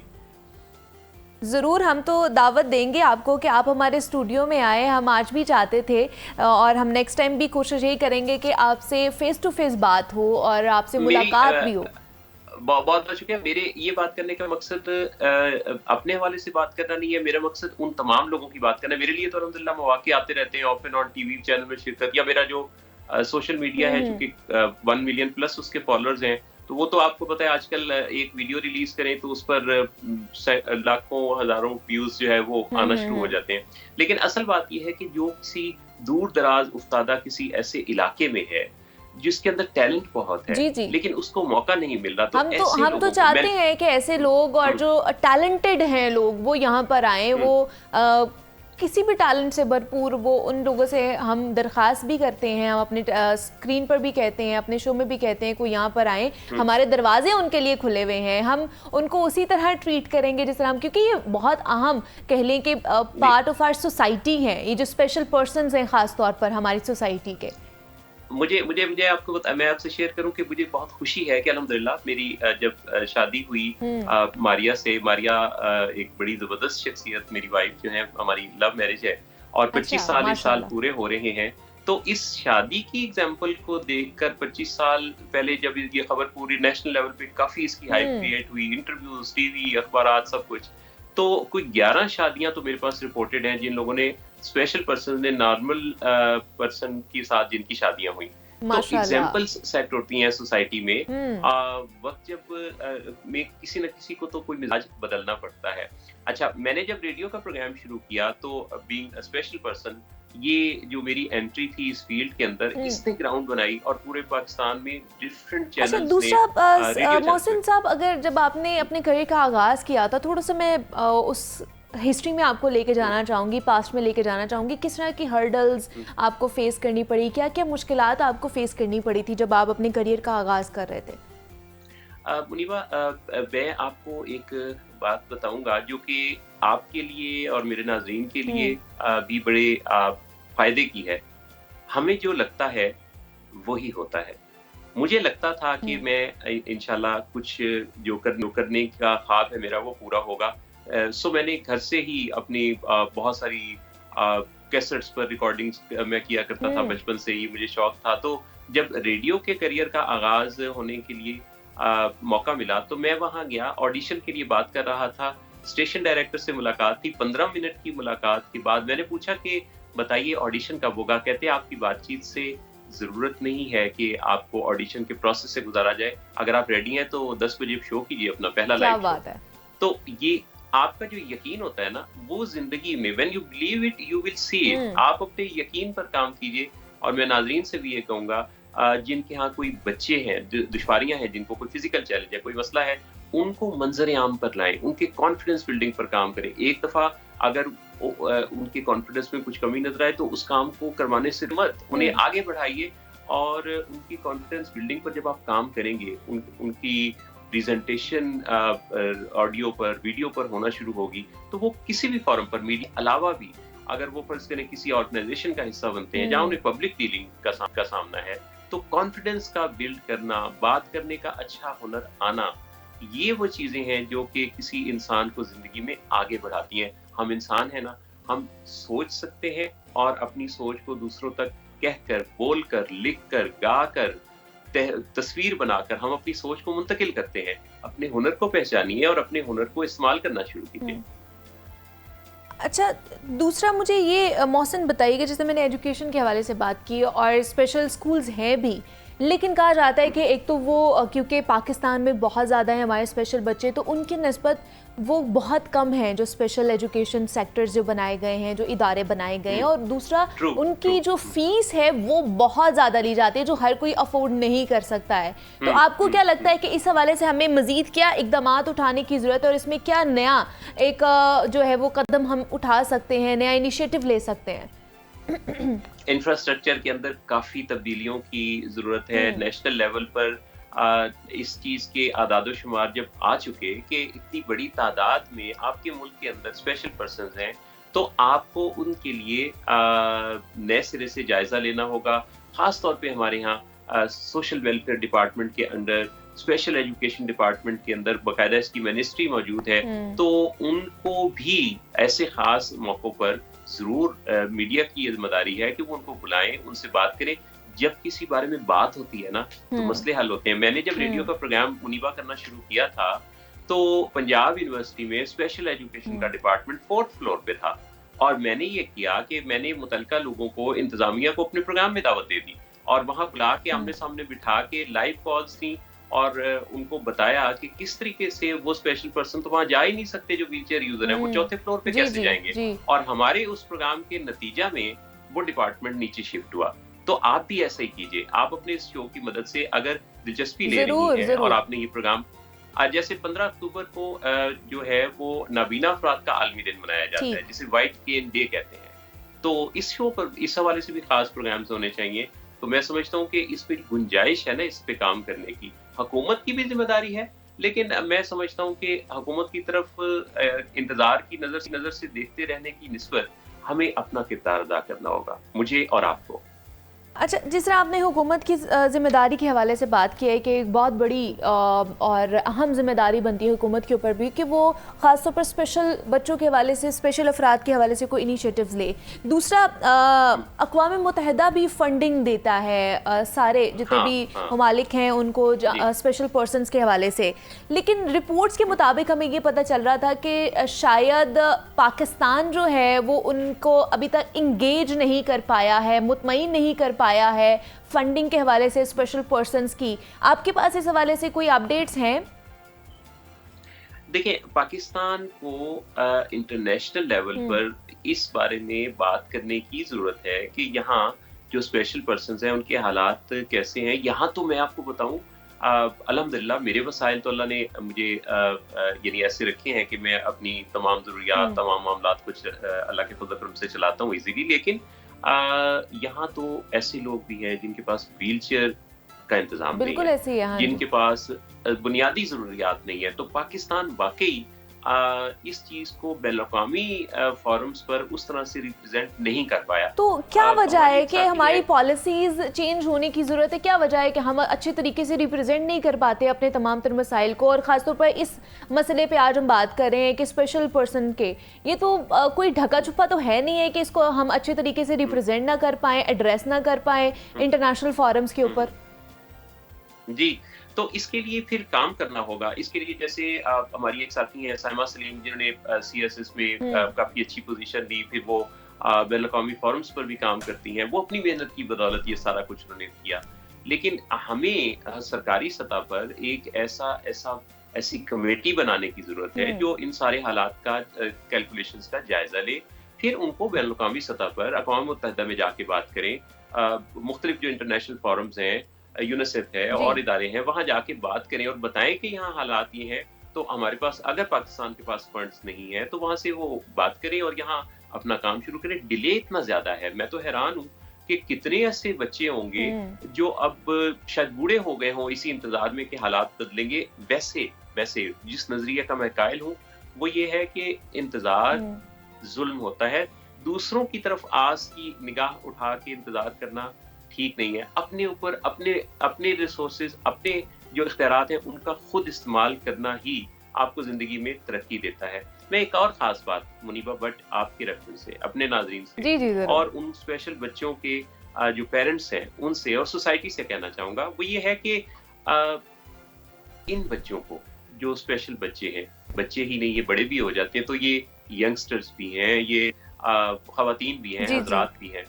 ضرور, ہم تو دعوت دیں گے آپ کو کہ آپ ہمارے اسٹوڈیو میں آئے. ہم آج بھی چاہتے تھے اور ہم نیکسٹ ٹائم بھی کوشش یہی کریں گے کہ آپ سے فیس ٹو فیس بات ہو اور آپ سے ملاقات بھی ہو. بہت بہت شکریہ. میرے یہ بات کرنے کا مقصد اپنے حوالے سے بات کرنا نہیں ہے, میرا مقصد ان تمام لوگوں کی بات کرنا ہے. میرے لیے تو الحمدللہ مواقع آتے رہتے ہیں of and on T V channel میں شرکت, یا میرا جو سوشل میڈیا ہے چونکہ 1 ملین پلس اس کے فالوورز ہیں, تو وہ تو آپ کو پتہ ہے آج کل ایک ویڈیو ریلیز کریں تو اس پر لاکھوں ہزاروں ویوز جو ہے وہ آنا شروع ہو جاتے ہیں. لیکن اصل بات یہ ہے کہ جو کسی دور دراز افتادہ کسی ایسے علاقے میں ہے جس کے اندر ٹیلنٹ بہت ہے, لیکن اس کو موقع نہیں مل رہا, تو ہم تو چاہتے ہیں کہ ایسے لوگ اور جو ٹیلنٹڈ ہیں لوگ وہ یہاں پر آئیں, وہ کسی بھی ٹیلنٹ سے بھرپور, وہ ان لوگوں سے ہم درخواست بھی کرتے ہیں, ہم اپنے اسکرین پر بھی کہتے ہیں, اپنے شو میں بھی کہتے ہیں کوئی یہاں پر آئیں, ہمارے دروازے ان کے لیے کھلے ہوئے ہیں, ہم ان کو اسی طرح ٹریٹ کریں گے جس طرح ہم, کیونکہ یہ بہت اہم کہہ لیں کہ پارٹ آف آر سوسائٹی ہے, یہ جو اسپیشل پرسنز ہیں خاص طور پر ہماری سوسائٹی کے. مجھے آپ کو میں آپ سے شیئر کروں کہ مجھے بہت خوشی ہے کہ الحمدللہ میری جب شادی ہوئی ماریا سے، ماریا ایک بڑی زبردست شخصیت، میری وائف جو ہے، ہماری لو میرج ہے اور 25 اچھا، سال اس ماشاء سال اللہ. پورے ہو رہے ہیں. تو اس شادی کی ایگزامپل کو دیکھ کر 25 سال پہلے جب یہ خبر پوری نیشنل لیول پہ کافی اس کی ہائپ کریٹ ہوئی، انٹرویوز، ٹی وی، اخبارات، سب کچھ، تو کوئی 11 شادیاں تو میرے پاس رپورٹڈ ہیں جن لوگوں نے اسپیشل پرسن نے نارمل پرسن کے ساتھ جن کی شادیاں ہوئی. تو ماشاء اللہ. ایگزامپلس سیٹ ہوتی ہیں سوسائٹی میں. وقت جب میں کسی نہ کسی کو تو کوئی مزاج بدلنا پڑتا ہے. اچھا، میں نے جب ریڈیو کا پروگرام شروع کیا تو بینگ اے اسپیشل پرسن، یہ جو میری انٹری تھی اس فیلڈ کے اندر، اس نے گراؤنڈ بنائی اور پورے پاکستان میں ڈفرینٹ اچھا، چینلز نے دوسرا ریڈیو محسن صاحب، اگر جب آپ نے اپنے کریئر کا آغاز کیا تھا، تھوڑا سا میں اس ہسٹری میں آپ کو لے کے جانا چاہوں گی، پاسٹ میں لے کے جانا چاہوں گی. کس طرح کی ہرڈلز آپ کو فیس کرنی پڑی، کیا کیا مشکلات آپ کو فیس کرنی پڑی تھی جب آپ اپنے کریئر کا آغاز کر رہے تھے؟ منیبا، میں آپ کو ایک بات بتاؤں گا جو کہ آپ کے لیے اور میرے ناظرین کے لیے بھی بڑے فائدے کی ہے. ہمیں جو لگتا ہے وہی ہوتا ہے. مجھے لگتا تھا کہ میں انشاءاللہ کچھ جو کرنے کا خواب ہے میرا وہ پورا ہوگا. سو میں نے گھر سے ہی اپنی بہت ساری کیسٹس پر ریکارڈنگز میں کیا کرتا تھا، بچپن سے ہی مجھے شوق تھا. تو جب ریڈیو کے کریئر کا آغاز ہونے کے لیے موقع ملا تو میں وہاں گیا، آڈیشن کے لیے بات کر رہا تھا. اسٹیشن ڈائریکٹر سے ملاقات تھی. 15 منٹ کی ملاقات کے بعد میں نے پوچھا کہ بتائیے آڈیشن کب ہوگا؟ کہتے ہیں آپ کی بات چیت سے ضرورت نہیں ہے کہ آپ کو آڈیشن کے پروسیس سے گزارا جائے. اگر آپ ریڈی ہیں تو 10 بجے شو کیجیے اپنا پہلا کیا لائیو بات شو. ہے. تو یہ آپ کا جو یقین ہوتا ہے نا، وہ زندگی میں when you believe it you will see it. آپ اپنے یقین پر کام کیجیے. اور میں ناظرین سے بھی یہ کہوں گا جن کے ہاں کوئی بچے ہیں، دشواریاں ہیں، جن کو کوئی فزیکل چیلنج ہے، کوئی مسئلہ ہے، ان کو منظر عام پر لائیں، ان کے کانفیڈنس بلڈنگ پر کام کریں. ایک دفعہ اگر ان کے کانفیڈنس میں کچھ کمی نظر آئے تو اس کام کو کروانے سے مت، انہیں آگے بڑھائیے. اور ان کی کانفیڈنس بلڈنگ پر جب آپ کام کریں گے، ان کی پریزنٹیشن آڈیو پر، ویڈیو پر ہونا شروع ہوگی، تو وہ کسی بھی فورم پر، میڈیا علاوہ بھی، اگر وہ فرض کریں کسی آرگنائزیشن کا حصہ بنتے ہیں جہاں انہیں پبلک ڈیلنگ کا سامنا ہے، تو کانفیڈنس کا بلڈ کرنا، بات کرنے کا اچھا ہنر آنا، یہ وہ چیزیں ہیں جو کہ کسی انسان کو زندگی میں آگے بڑھاتی ہیں. ہم انسان ہیں نا، ہم سوچ سکتے ہیں اور اپنی سوچ کو دوسروں تک کہہ کر، بول کر، لکھ کر، گا کر، تصویر بنا کر ہم اپنی سوچ کو منتقل کرتے ہیں. اپنے ہنر کو پہچانیے اور اپنے ہنر کو استعمال کرنا شروع کیجیے. اچھا، دوسرا مجھے یہ محسن بتائیے کہ جیسے میں نے ایجوکیشن کے حوالے سے بات کی اور اسپیشل اسکولز ہیں بھی، لیکن کہا جاتا ہے کہ ایک تو وہ کیونکہ پاکستان میں بہت زیادہ ہیں ہمارے اسپیشل بچے، تو ان کی نسبت وہ بہت کم ہیں جو اسپیشل ایجوکیشن سیکٹرز جو بنائے گئے ہیں، جو ادارے بنائے گئے ہیں. اور دوسرا ان کی جو فیس ہے وہ بہت زیادہ لی جاتی ہے جو ہر کوئی افورڈ نہیں کر سکتا ہے. تو آپ کو کیا لگتا ہے کہ اس حوالے سے ہمیں مزید کیا اقدامات اٹھانے کی ضرورت ہے اور اس میں کیا نیا ایک جو ہے وہ قدم ہم اٹھا سکتے ہیں، نیا انیشیٹو لے سکتے ہیں؟ انفراسٹرکچر کے اندر کافی تبدیلیوں کی ضرورت ہے. نیشنل لیول پر اس چیز کے اعداد و شمار جب آ چکے کہ اتنی بڑی تعداد میں آپ کے ملک کے اندر اسپیشل پرسنز ہیں، تو آپ کو ان کے لیے نئے سرے سے جائزہ لینا ہوگا. خاص طور پہ ہمارے یہاں سوشل ویلفیئر ڈپارٹمنٹ کے اندر، اسپیشل ایجوکیشن ڈپارٹمنٹ کے اندر باقاعدہ اس کی منسٹری موجود ہے. تو ان کو بھی ایسے خاص موقعوں پر ضرور میڈیا کی یہ ذمہ داری ہے کہ وہ ان کو بلائیں، ان سے بات کریں. جب کسی بارے میں بات ہوتی ہے نا تو مسئلے حل ہوتے ہیں. میں نے جب ریڈیو کا پروگرام منیبا کرنا شروع کیا تھا تو پنجاب یونیورسٹی میں اسپیشل ایجوکیشن کا ڈپارٹمنٹ 4th فلور پہ تھا، اور میں نے یہ کیا کہ میں نے متعلقہ لوگوں کو، انتظامیہ کو اپنے پروگرام میں دعوت دے دی اور وہاں بلا کے آمنے سامنے بٹھا کے لائیو کالز تھیں اور ان کو بتایا کہ کس طریقے سے وہ اسپیشل پرسن تو وہاں جا ہی نہیں سکتے جو ویل چیئر یوزر ہیں، وہ 4تھے فلور پہ کیسے جائیں گے. اور ہمارے اس پروگرام کے نتیجہ میں وہ ڈپارٹمنٹ نیچے شفٹ ہوا. تو آپ بھی ایسا ہی کیجئے. آپ اپنے اس شو کی مدد سے اگر دلچسپی لے رہی ہیں اور آپ نے یہ پروگرام، جیسے 15 اکتوبر کو جو ہے وہ نابینا افراد کا عالمی دن منایا جاتا ہے جسے وائٹ کین ڈے کہتے ہیں. تو اس شو پر اس حوالے سے بھی خاص پروگرامز ہونے چاہیے. تو میں سمجھتا ہوں کہ اس پہ گنجائش ہے نا اس پہ کام کرنے کی. حکومت کی بھی ذمہ داری ہے، لیکن میں سمجھتا ہوں کہ حکومت کی طرف انتظار کی نظر سے دیکھتے رہنے کی نسبت ہمیں اپنا کردار ادا کرنا ہوگا، مجھے اور آپ کو. اچھا، جس طرح آپ نے حکومت کی ذمہ داری کے حوالے سے بات کی ہے کہ ایک بہت بڑی اور اہم ذمہ داری بنتی ہے حکومت کے اوپر بھی کہ وہ خاص طور پر اسپیشل بچوں کے حوالے سے، اسپیشل افراد کے حوالے سے کوئی انیشیٹوز لے. دوسرا، اقوام متحدہ بھی فنڈنگ دیتا ہے سارے جتنے بھی ممالک ہیں ان کو اسپیشل پرسنس کے حوالے سے، لیکن رپورٹس کے مطابق ہمیں یہ پتہ چل رہا تھا کہ شاید پاکستان جو ہے وہ ان کو ابھی تک انگیج نہیں کر پایا ہے، مطمئن نہیں کر پایا ہے فنڈنگ کے حوالے سے اسپیشل پرسنس کی. آپ کے پاس اس حوالے سے کوئی اپڈیٹس ہیں؟ دیکھیں، پاکستان کو انٹرنیشنل لیول پر اس بارے میں بات کرنے کی ضرورت ہے کہ یہاں جو اسپیشل پرسنز ہیں ان کے حالات کیسے ہیں. یہاں تو میں آپ کو بتاؤں، الحمدللہ میرے وسائل تو اللہ نے مجھے یعنی ایسے رکھے ہیں کہ میں اپنی تمام ضروریات، تمام معاملات کچھ اللہ کے فضل و کرم سے چلاتا ہوں ایزیلی. لیکن یہاں تو ایسے لوگ بھی ہیں جن کے پاس ویل چیئر کا انتظام نہیں بالکل ہے، ایسے ہی ہے، جن کے پاس بنیادی ضروریات نہیں ہے. تو پاکستان واقعی اس چیز کو بین الاقوامی فورمز پر اس طرح سے ریپرزینٹ نہیں کر پایا. تو کیا وجہ ہے کہ ہماری پالیسیز چینج ہونے کی ضرورت ہے؟ کیا وجہ ہے کہ ہم اچھے طریقے سے ریپرزینٹ نہیں کر پاتے اپنے تمام تر مسائل کو؟ اور خاص طور پر اس مسئلے پہ آج ہم بات کر رہے ہیں کہ اسپیشل پرسن کے، یہ تو کوئی ڈھکا چھپا تو ہے نہیں ہے کہ اس کو ہم اچھے طریقے سے ریپرزینٹ نہ کر پائیں، ایڈریس نہ کر پائیں انٹرنیشنل فورمز کے اوپر. جی، تو اس کے لیے پھر کام کرنا ہوگا. اس کے لیے جیسے ہماری ایک ساتھی ہیں سائمہ سلیم، جنہوں نے سی ایس ایس میں کافی اچھی پوزیشن لی، پھر وہ بین الاقوامی فورمز پر بھی کام کرتی ہیں. وہ اپنی محنت کی بدولت یہ سارا کچھ انہوں نے کیا. لیکن ہمیں سرکاری سطح پر ایک ایسی کمیٹی بنانے کی ضرورت ہے جو ان سارے حالات کا کیلکولیشنز کا جائزہ لے، پھر ان کو بین الاقوامی سطح پر اقوام متحدہ میں جا کے بات کریں. مختلف جو انٹرنیشنل فورمز ہیں، یونیسیف ہے اور ادارے ہیں، وہاں جا کے بات کریں اور بتائیں کہ یہاں حالات یہ ہیں. تو ہمارے پاس، اگر پاکستان کے پاس فنڈز نہیں ہیں تو وہاں سے وہ بات کریں اور یہاں اپنا کام شروع کریں. ڈیلے اتنا زیادہ ہے، میں تو حیران ہوں کہ کتنے ایسے بچے ہوں گے جو اب شاید بوڑھے ہو گئے ہوں اسی انتظار میں کہ حالات بدلیں گے. ویسے جس نظریے کا میں قائل ہوں وہ یہ ہے کہ انتظار ظلم ہوتا ہے. دوسروں کی طرف آس کی نگاہ اٹھا کے انتظار کرنا ٹھیک نہیں ہے. اپنے اوپر اپنے ریسورسز، اپنے جو اختیارات ہیں ان کا خود استعمال کرنا ہی آپ کو زندگی میں ترقی دیتا ہے. میں ایک اور خاص بات منیبہ بٹ آپ کے ریفرنس سے، اپنے ناظرین سے اور ان اسپیشل بچوں کے جو پیرنٹس ہیں ان سے اور سوسائٹی سے کہنا چاہوں گا، وہ یہ ہے کہ ان بچوں کو، جو اسپیشل بچے ہیں، بچے ہی نہیں یہ بڑے بھی ہو جاتے ہیں، تو یہ ینگسٹرز بھی ہیں، یہ خواتین بھی ہیں، حضرات بھی ہیں،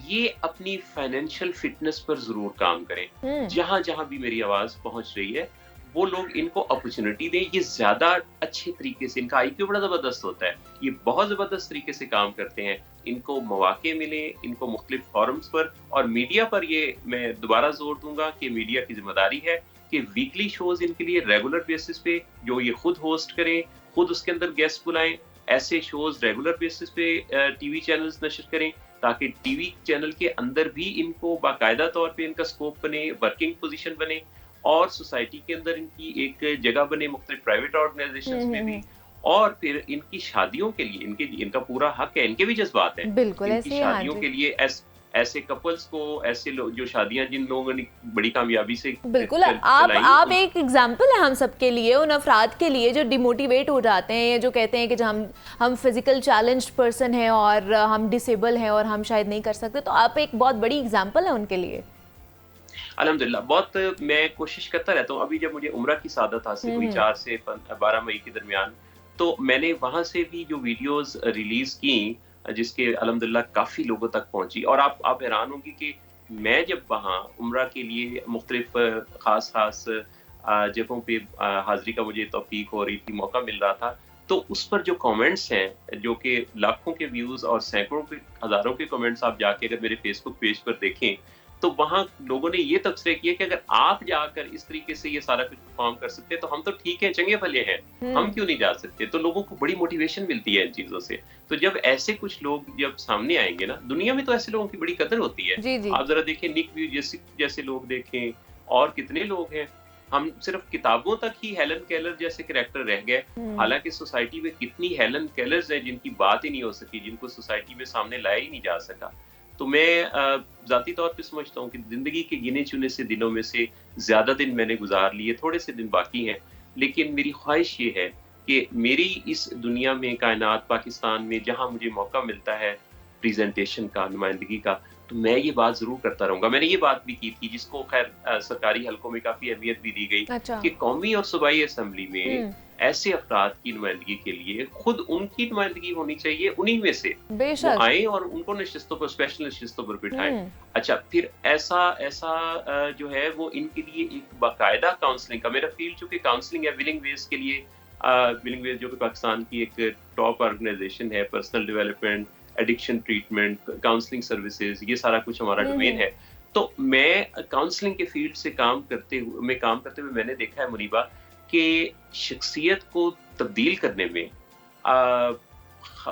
یہ اپنی فائنینشیل فٹنس پر ضرور کام کریں. جہاں جہاں بھی میری آواز پہنچ رہی ہے وہ لوگ ان کو اپرچونٹی دیں. یہ زیادہ اچھے طریقے سے، ان کا آئی کیو بڑا زبردست ہوتا ہے، یہ بہت زبردست طریقے سے کام کرتے ہیں. ان کو مواقع ملیں، ان کو مختلف فورمز پر اور میڈیا پر. یہ میں دوبارہ زور دوں گا کہ میڈیا کی ذمہ داری ہے کہ ویکلی شوز ان کے لیے ریگولر بیسس پہ جو یہ خود ہوسٹ کریں، خود اس کے اندر گیسٹ بلائیں. ایسے شوز ریگولر بیسس پہ ٹی وی چینلز نشر کریں تاکہ ٹی وی چینل کے اندر بھی ان کو باقاعدہ طور پہ ان کا سکوپ بنے، ورکنگ پوزیشن بنے اور سوسائٹی کے اندر ان کی ایک جگہ بنے، مختلف پرائیویٹ آرگنائزیشنز میں بھی. اور پھر ان کی شادیوں کے لیے ان کا پورا حق ہے، ان کے بھی جذبات ہیں. بالکل ان کی شادیوں کے لیے ایسے کپلز کو، ایسے لوگ جو شادیاں جن لوگوں نے بڑی کامیابی سے، بالکل آپ ایک ایگزامپل ہیں ہم سب کے لیے، ان افراد کے لیے جو ڈیموٹیویٹ ہو جاتے ہیں، جو کہتے ہیں کہ ہم فزیکل چیلنجڈ پرسن ہیں اور ہم ڈسیبل ہیں اور ہم شاید نہیں کر سکتے. تو آپ ایک بہت بڑی ایگزامپل ہیں ان کے لیے. الحمدللہ بہت میں کوشش کرتا رہتا ہوں. ابھی جب مجھے عمرہ کی سعادت حاصل ہوئی 4 سے 12 مئی کے درمیان، تو میں نے وہاں سے بھی جو ویڈیوز ریلیز کی جس کے الحمدللہ کافی لوگوں تک پہنچی. اور آپ حیران ہوں گی کہ میں جب وہاں عمرہ کے لیے مختلف خاص جگہوں پہ حاضری کا مجھے توفیق ہو رہی تھی، موقع مل رہا تھا، تو اس پر جو کامنٹس ہیں جو کہ لاکھوں کے ویوز اور سینکڑوں کے، ہزاروں کے کامنٹس آپ جا کے اگر میرے فیس بک پیج پر دیکھیں تو وہاں لوگوں نے یہ تبصرے کیے کہ اگر آپ جا کر اس طریقے سے یہ سارا کچھ پرفارم کر سکتے تو ہم تو ٹھیک ہیں، چنگے بھلے ہیں، ہم کیوں نہیں جا سکتے. تو لوگوں کو بڑی موٹیویشن ملتی ہے ان چیزوں سے. تو جب ایسے کچھ لوگ جب سامنے آئیں گے نا، دنیا میں تو ایسے لوگوں کی بڑی قدر ہوتی ہے. آپ ذرا دیکھیں نک ویو جیسے لوگ دیکھیں، اور کتنے لوگ ہیں. ہم صرف کتابوں تک ہی ہیلن کیلر جیسے کریکٹر رہ گئے، حالانکہ سوسائٹی میں کتنی ہیلن کیلرز ہیں جن کی بات ہی نہیں ہو سکی، جن کو سوسائٹی میں سامنے لایا ہی نہیں جا سکا. تو میں ذاتی طور پہ سمجھتا ہوں کہ زندگی کے گنے چنے سے دنوں میں سے زیادہ دن میں نے گزار لیے، تھوڑے سے دن باقی ہیں، لیکن میری خواہش یہ ہے کہ میری اس دنیا میں، کائنات پاکستان میں جہاں مجھے موقع ملتا ہے پریزنٹیشن کا، نمائندگی کا، تو میں یہ بات ضرور کرتا رہوں گا. میں نے یہ بات بھی کی تھی جس کو خیر سرکاری حلقوں میں کافی اہمیت بھی دی گئی اچھا. کہ قومی اور صوبائی اسمبلی میں ایسے افراد کی نمائندگی کے لیے خود ان کی نمائندگی ہونی چاہیے، انہی میں سے بے وہ شک. آئیں اور ان کو نشستوں پر، اسپیشل نشستوں پر بٹھائیں. اچھا، پھر ایسا جو ہے وہ ان کے لیے ایک باقاعدہ کاؤنسلنگ کا، میرا فیلڈ چونکہ کاؤنسلنگ ہے ولنگ ویز کے لیے، ولنگ ویز جو کہ پاکستان کی ایک ٹاپ آرگنائزیشن ہے، personal development, addiction treatment, counselling services, یہ سارا کچھ ہمارا ڈومین ہے. تو میں کاؤنسلنگ کے فیلڈ سے کام کرتے ہوئے میں نے دیکھا ہے منیبا کہ شخصیت کو تبدیل کرنے میں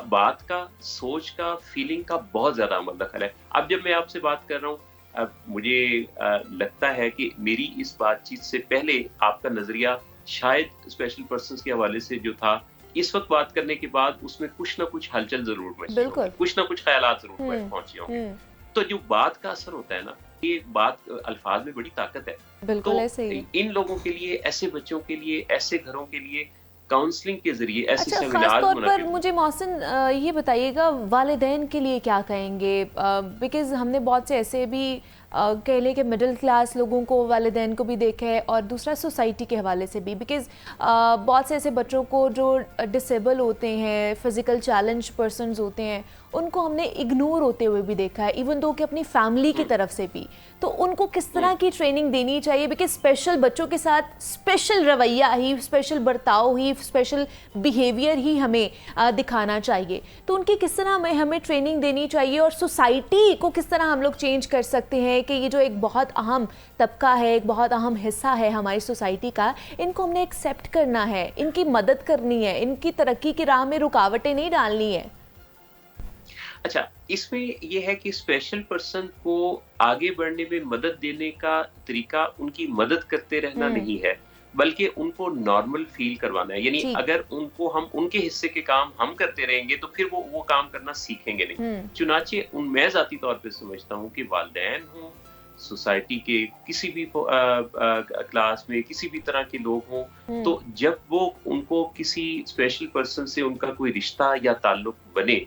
بات کا، سوچ کا، فیلنگ کا بہت زیادہ عمل دخل ہے. اب جب میں آپ سے بات کر رہا ہوں، اب مجھے لگتا ہے کہ میری اس بات چیت سے پہلے آپ کا نظریہ شاید اسپیشل پرسنز کے حوالے سے جو تھا، اس وقت بات کرنے کے بعد اس میں کچھ نہ کچھ ہلچل ضرور مچی ہوگی، کچھ نہ کچھ خیالات ضرور پہنچے ہوں گے. تو جو بات کا اثر ہوتا ہے نا، یہ بات الفاظ میں بڑی طاقت ہے. بالکل ایسے ہی. ان لوگوں کے لیے، ایسے بچوں کے لیے، ایسے گھروں کے لیے کاؤنسلنگ کے ذریعے ایسی اچھا، خاص طور پر مجھے محسن یہ بتائیے گا والدین کے لیے کیا کہیں گے؟ بیکاز ہم نے بہت سے ایسے بھی کہہ لیں کہ مڈل کلاس لوگوں کو، والدین کو بھی دیکھا ہے، اور دوسرا سوسائٹی کے حوالے سے بھی، بیکاز بہت سے ایسے بچوں کو جو ڈسیبل ہوتے ہیں، فزیکل چیلنج پرسنز ہوتے ہیں، ان کو ہم نے اگنور ہوتے ہوئے بھی دیکھا ہے، ایون دو کہ اپنی فیملی کی طرف سے بھی. تو ان کو کس طرح کی ٹریننگ دینی چاہیے؟ بیکاز اسپیشل بچوں کے ساتھ اسپیشل رویہ ہی، اسپیشل برتاؤ ہی، اسپیشل بیہیویئر ہی ہمیں دکھانا چاہیے. تو ان کی کس طرح ہمیں ٹریننگ دینی چاہیے، اور سوسائٹی کو کس طرح ہم لوگ چینج کر سکتے ہیں کہ یہ جو ایک بہت اہم طبقہ ہے، ایک بہت اہم حصہ ہے ہماری سوسائٹی کا، ان کو ہم نے ایکسیپٹ کرنا ہے، ان کی مدد کرنی ہے، ان کی ترقی کی راہ میں رکاوٹیں نہیں ڈالنی ہے. اچھا، اس میں یہ ہے کہ اسپیشل پرسن کو آگے بڑھنے میں مدد دینے کا طریقہ ان کی مدد کرتے رہنا نہیں ہے، بلکہ ان کو نارمل فیل کروانا ہے. یعنی اگر ان کو ہم ان کے حصے کے کام ہم کرتے رہیں گے تو پھر وہ کام کرنا سیکھیں گے نہیں. چنانچہ میں ذاتی طور پہ سمجھتا ہوں کہ والدین ہوں، سوسائٹی کے کسی بھی کلاس میں کسی بھی طرح کے لوگ ہوں، تو جب وہ ان کو کسی اسپیشل پرسن سے ان کا کوئی رشتہ یا تعلق بنے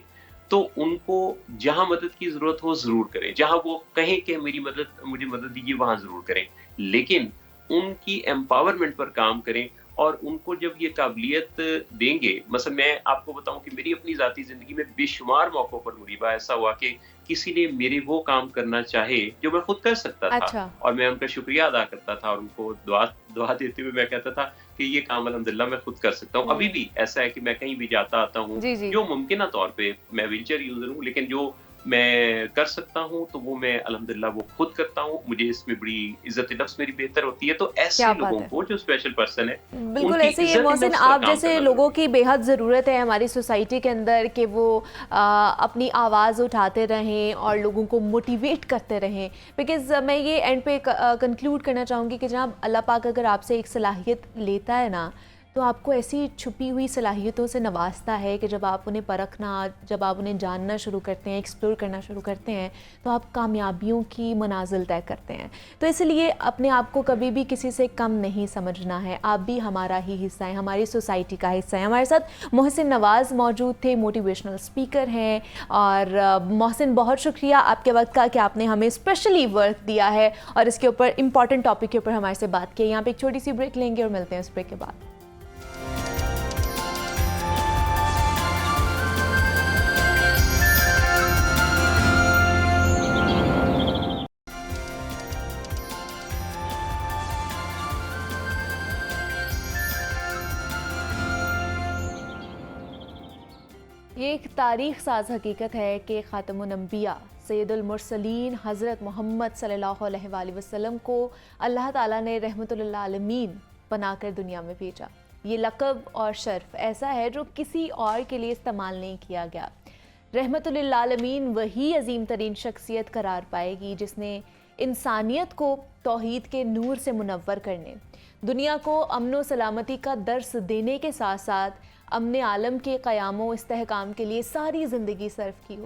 تو ان کو جہاں مدد کی ضرورت ہو ضرور کریں، جہاں وہ کہیں کہ مجھے مدد دیجیے وہاں ضرور کریں، لیکن ان کی ایمپاورمنٹ پر کام کریں. اور ان کو جب یہ قابلیت دیں گے، مثلا میں آپ کو بتاؤں کہ میری اپنی ذاتی زندگی میں بے شمار موقعوں پر منیبا ایسا ہوا کہ کسی نے میرے وہ کام کرنا چاہے جو میں خود کر سکتا تھا، اور میں ان کا شکریہ ادا کرتا تھا اور ان کو دعا دیتے ہوئے میں کہتا تھا کہ یہ کام الحمدللہ میں خود کر سکتا ہوں. ابھی بھی ایسا ہے کہ میں کہیں بھی جاتا آتا ہوں، جو ممکنہ طور پہ میں ویل چیئر یوزر ہوں، لیکن جو میں کر سکتا ہوں تو وہ میں الحمدللہ وہ خود کرتا ہوں. مجھے اس میں بڑی عزت نفس میری بہتر ہوتی ہے. تو ایسے لوگوں کو جو اسپیشل پرسن ہے، بالکل ایسے ہی محسن، آپ جیسے لوگوں کی بے حد ضرورت ہے ہماری سوسائٹی کے اندر کہ وہ اپنی آواز اٹھاتے رہیں اور لوگوں کو موٹیویٹ کرتے رہیں. بیکاز میں یہ اینڈ پہ کنکلوڈ کرنا چاہوں گی کہ جناب اللہ پاک اگر آپ سے ایک صلاحیت لیتا ہے نا، تو آپ کو ایسی چھپی ہوئی صلاحیتوں سے نوازتا ہے کہ جب آپ انہیں پرکھنا، جب آپ انہیں جاننا شروع کرتے ہیں، ایکسپلور کرنا شروع کرتے ہیں، تو آپ کامیابیوں کی منازل طے کرتے ہیں. تو اس لیے اپنے آپ کو کبھی بھی کسی سے کم نہیں سمجھنا ہے. آپ بھی ہمارا ہی حصہ ہیں، ہماری سوسائٹی کا حصہ ہیں. ہمارے ساتھ محسن نواز موجود تھے، موٹیویشنل اسپیکر ہیں. اور محسن بہت شکریہ آپ کے وقت کا کہ آپ نے ہمیں اسپیشلی ورک دیا ہے اور اس کے اوپر امپورٹنٹ ٹاپک کے اوپر ہمارے سے بات کی. یہاں پہ ایک چھوٹی سی بریک لیں گے اور ملتے ہیں اس بریک کے بعد. یہ ایک تاریخ ساز حقیقت ہے کہ خاتم الانبیاء سید المرسلین حضرت محمد صلی اللہ علیہ وآلہ وسلم کو اللہ تعالیٰ نے رحمت للعالمین بنا کر دنیا میں بھیجا. یہ لقب اور شرف ایسا ہے جو کسی اور کے لیے استعمال نہیں کیا گیا. رحمت للعالمین وہی عظیم ترین شخصیت قرار پائے گی جس نے انسانیت کو توحید کے نور سے منور کرنے، دنیا کو امن و سلامتی کا درس دینے کے ساتھ ساتھ امن عالم کے قیام و استحکام کے لیے ساری زندگی صرف کی ہو.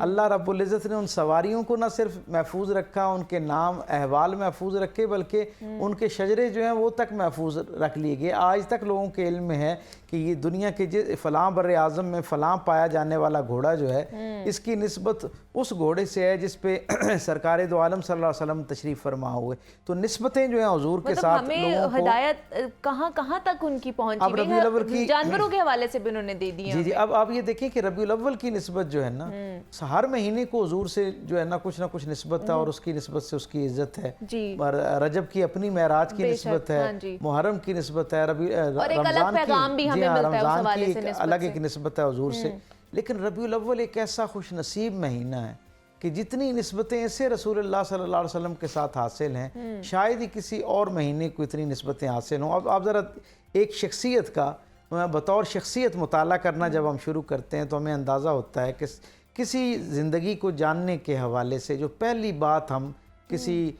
اللہ رب العزت نے ان سواریوں کو نہ صرف محفوظ رکھا، ان کے نام احوال محفوظ رکھے، بلکہ ان کے شجرے جو ہیں وہ تک محفوظ رکھ لیے گئے۔ آج تک لوگوں کے علم میں ہے کہ یہ دنیا کے فلاں بر اعظم میں فلاں پایا جانے والا گھوڑا جو ہے، اس کی نسبت اس گھوڑے سے ہے جس پہ سرکار دو عالم صلی اللہ علیہ وسلم تشریف فرما ہوئے۔ تو نسبتیں جو ہیں حضور کے ساتھ ہمیں لوگوں کو ہدایت کہاں تک ان کی اب پہنچی ربیع الاول کی جانوروں کے حوالے سے بھی انہوں نے دے دی جی اب آپ یہ دیکھیں کہ ربیع الاول کی نسبت جو ہے نا، ہر مہینے کو حضور سے جو ہے نا کچھ نہ کچھ نسبت ہے، اور اس کی نسبت سے اس کی عزت ہے۔ رجب کی اپنی معراج کی نسبت ہے، محرم کی نسبت ہے، رمضان کی الگ ایک نسبت ہے حضور سے۔ لیکن ربیع الاول ایک ایسا خوش نصیب مہینہ ہے کہ جتنی نسبتیں اسے رسول اللہ صلی اللہ علیہ وسلم کے ساتھ حاصل ہیں، شاید ہی کسی اور مہینے کو اتنی نسبتیں حاصل ہوں۔ اب آپ ذرا ایک شخصیت کا بطور شخصیت مطالعہ کرنا جب ہم شروع کرتے ہیں تو ہمیں اندازہ ہوتا ہے کہ کسی زندگی کو جاننے کے حوالے سے جو پہلی بات ہم کسی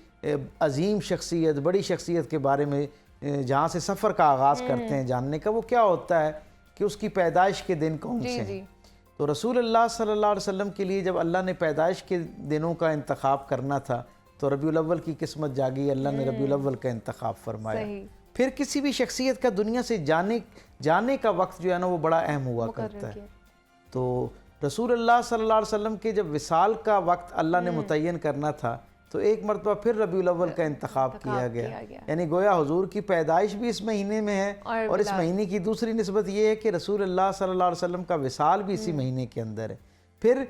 عظیم شخصیت، بڑی شخصیت کے بارے میں جہاں سے سفر کا آغاز کرتے ہیں جاننے کا، وہ کیا ہوتا ہے کہ اس کی پیدائش کے دن کون سے ہیں۔ تو رسول اللہ صلی اللہ علیہ وسلم کے لیے جب اللہ نے پیدائش کے دنوں کا انتخاب کرنا تھا تو ربیع الاول کی قسمت جاگی، اللہ نے ربیع الاول کا انتخاب فرمایا۔ پھر کسی بھی شخصیت کا دنیا سے جانے کا وقت جو ہے نا وہ بڑا اہم ہوا کرتا ہے۔ تو رسول اللہ صلی اللہ علیہ وسلم کے جب وصال کا وقت اللہ نے متعین کرنا تھا تو ایک مرتبہ پھر ربیع الاول کا انتخاب کیا گیا، یعنی گویا حضور کی پیدائش بھی اس مہینے میں ہے، اور اس مہینے کی دوسری نسبت یہ ہے کہ رسول اللہ صلی اللہ علیہ وسلم کا وصال بھی اسی مہینے کے اندر ہے۔ پھر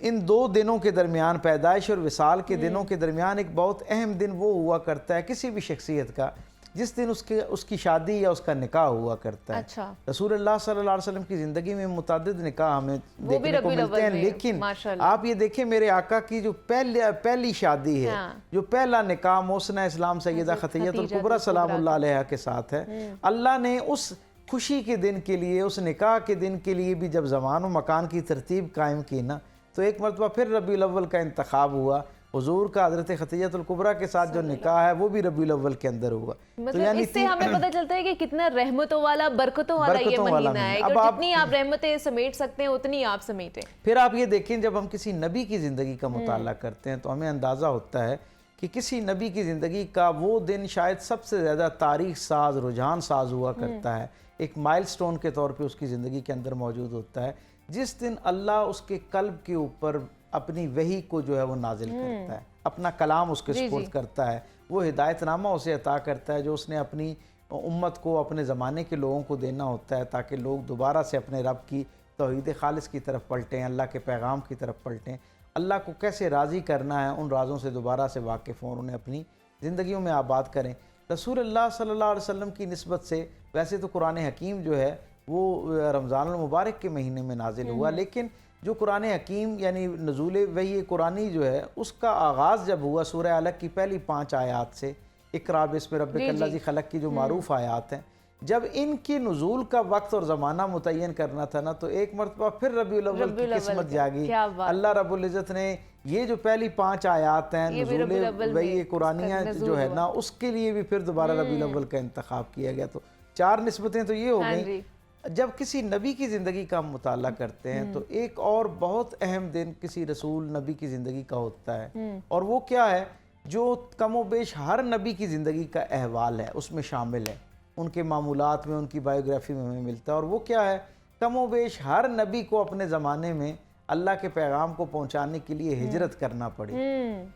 ان دو دنوں کے درمیان، پیدائش اور وصال کے دنوں کے درمیان ایک بہت اہم دن وہ ہوا کرتا ہے کسی بھی شخصیت کا جس دن اس کی شادی یا اس کا نکاح ہوا کرتا ہے۔ رسول اللہ صلی اللہ علیہ وسلم کی زندگی میں متعدد نکاح ہمیں دیکھنے کو ملتے ہیں، لیکن آپ یہ دیکھیں میرے آقا کی جو پہلی شادی ہے، جو پہلا نکاح محسنہ اسلام سیدہ خدیجہ الکبریٰ سلام اللہ علیہا کے ساتھ ہے، اللہ نے اس خوشی کے دن کے لیے، اس نکاح کے دن کے لیے بھی جب زمان و مکان کی ترتیب قائم کی نا، تو ایک مرتبہ پھر ربیع الاول کا انتخاب ہوا۔ حضور کا حضرت خدیجہ الکبریٰ کے ساتھ جو نکاح ہے وہ بھی ربیع الاول کے اندر ہوا۔ مطلب اس سے ہمیں پتہ چلتا ہے کہ کتنا رحمتوں والا، برکتوں والا یہ مہینہ ہے، کہ جتنی آپ رحمتیں سمیٹ سکتے ہیں اتنی آپ سمیٹیں۔ پھر آپ یہ دیکھیں جب ہم کسی نبی کی زندگی کا مطالعہ کرتے ہیں تو ہمیں اندازہ ہوتا ہے کہ کسی نبی کی زندگی کا وہ دن شاید سب سے زیادہ تاریخ ساز، رجحان ساز ہوا کرتا ہے، ایک مائل سٹون کے طور پہ اس کی زندگی کے اندر موجود ہوتا ہے، جس دن اللہ اس کے قلب کے اوپر اپنی وحی کو جو ہے وہ نازل کرتا ہے، اپنا کلام اس کے سپرد کرتا ہے، وہ ہدایت نامہ اسے عطا کرتا ہے جو اس نے اپنی امت کو، اپنے زمانے کے لوگوں کو دینا ہوتا ہے، تاکہ لوگ دوبارہ سے اپنے رب کی توحید خالص کی طرف پلٹیں، اللہ کے پیغام کی طرف پلٹیں، اللہ کو کیسے راضی کرنا ہے ان رازوں سے دوبارہ سے واقف ہوں، انہیں اپنی زندگیوں میں آباد کریں۔ رسول اللہ صلی اللہ علیہ وسلم کی نسبت سے ویسے تو قرآن حکیم جو ہے وہ رمضان المبارک کے مہینے میں نازل ہوا، لیکن جو قرآن حکیم یعنی نزول وحی قرآنی جو ہے اس کا آغاز جب ہوا سورہ علق کی پہلی 5 آیات سے، اقرا بسم ربک الذی خلق کی جو معروف آیات ہیں، جب ان کی نزول کا وقت اور زمانہ متعین کرنا تھا نا تو ایک مرتبہ پھر ربیع الاول کی قسمت جاگی۔ اللہ رب العزت نے یہ جو پہلی 5 آیات ہیں نزول وحی قرآنیہ جو ہے نا اس کے لیے بھی پھر دوبارہ ربیع الاول کا انتخاب کیا گیا۔ تو 4 نسبتیں تو یہ ہو گئیں۔ جب کسی نبی کی زندگی کا ہم مطالعہ کرتے ہیں تو ایک اور بہت اہم دن کسی رسول نبی کی زندگی کا ہوتا ہے، اور وہ کیا ہے جو کم و بیش ہر نبی کی زندگی کا احوال ہے اس میں شامل ہے، ان کے معمولات میں، ان کی بائیوگرافی میں ہمیں ملتا ہے، اور وہ کیا ہے کم و بیش ہر نبی کو اپنے زمانے میں اللہ کے پیغام کو پہنچانے کے لیے ہجرت کرنا پڑی،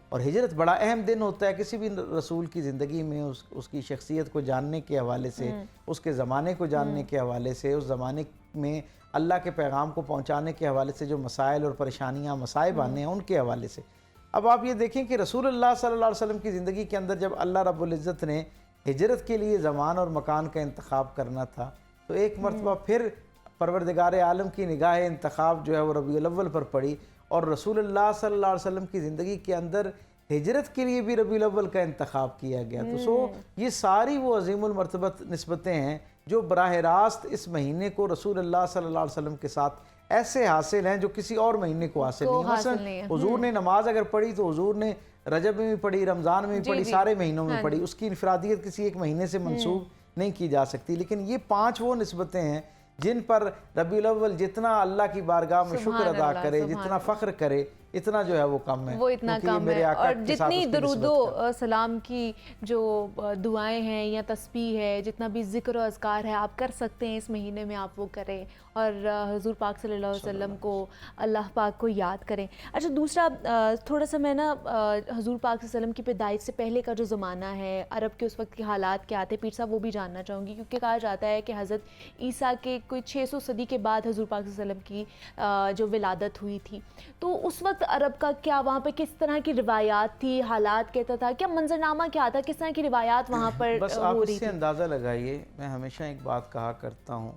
اور ہجرت بڑا اہم دن ہوتا ہے کسی بھی رسول کی زندگی میں، اس کی شخصیت کو جاننے کے حوالے سے، اس کے زمانے کو جاننے کے حوالے سے، اس زمانے میں اللہ کے پیغام کو پہنچانے کے حوالے سے جو مسائل اور پریشانیاں، مصائب آنے ہیں ان کے حوالے سے۔ اب آپ یہ دیکھیں کہ رسول اللہ صلی اللہ علیہ وسلم کی زندگی کے اندر جب اللہ رب العزت نے ہجرت کے لیے زمان اور مکان کا انتخاب کرنا تھا تو ایک مرتبہ پھر پروردگار عالم کی نگاہ انتخاب جو ہے وہ ربیع الاول پر پڑی، اور رسول اللہ صلی اللہ علیہ وسلم کی زندگی کے اندر ہجرت کے لیے بھی ربیع الاول کا انتخاب کیا گیا۔ تو یہ ساری وہ عظیم المرتبت نسبتیں ہیں جو براہ راست اس مہینے کو رسول اللہ صلی اللہ علیہ وسلم کے ساتھ ایسے حاصل ہیں جو کسی اور مہینے کو حاصل نہیں۔ مثلا حضور نے نماز اگر پڑھی تو حضور نے رجب میں بھی پڑھی، رمضان میں بھی پڑھی، سارے مہینوں میں پڑھی، اس کی انفرادیت کسی ایک مہینے سے منسوب نہیں کی جا سکتی۔ لیکن یہ 5 وہ نسبتیں ہیں جن پر ربیع الاول جتنا اللہ کی بارگاہ میں شکر سبحان ادا اللہ، کرے، سبحان جتنا فخر کرے، اتنا جو ہے وہ کم ہے، وہ اتنا کیونکہ یہ کم میرے ہے. آقا اور کے ساتھ جتنی اس کی درود نسبت و سلام کی جو دعائیں ہیں یا تسبیح ہے، جتنا بھی ذکر و اذکار ہے آپ کر سکتے ہیں اس مہینے میں، آپ وہ کریں اور حضور پاک صلی اللہ علیہ وسلم کو، اللہ پاک کو یاد کریں. اچھا دوسرا تھوڑا سا میں نا حضور پاک صلی اللہ علیہ وسلم کی پیدائش سے پہلے کا جو زمانہ ہے، عرب کے اس وقت کے حالات کیا تھے، پیر صاحب وہ بھی جاننا چاہوں گی، کیونکہ کہا جاتا ہے کہ حضرت عیسیٰ کے کوئی 600 صدی کے بعد حضور پاک صلی اللہ علیہ وسلم کی جو ولادت ہوئی تھی، تو اس وقت عرب کا کیا وہاں پہ کس طرح کی روایات تھی، حالات کہتا تھا، کیا منظرنامہ کیا تھا، کس طرح کی روایات وہاں پر بس آپ ہو اس رہی سے تھی؟ اندازہ لگائیے. میں ہمیشہ ایک بات کہا کرتا ہوں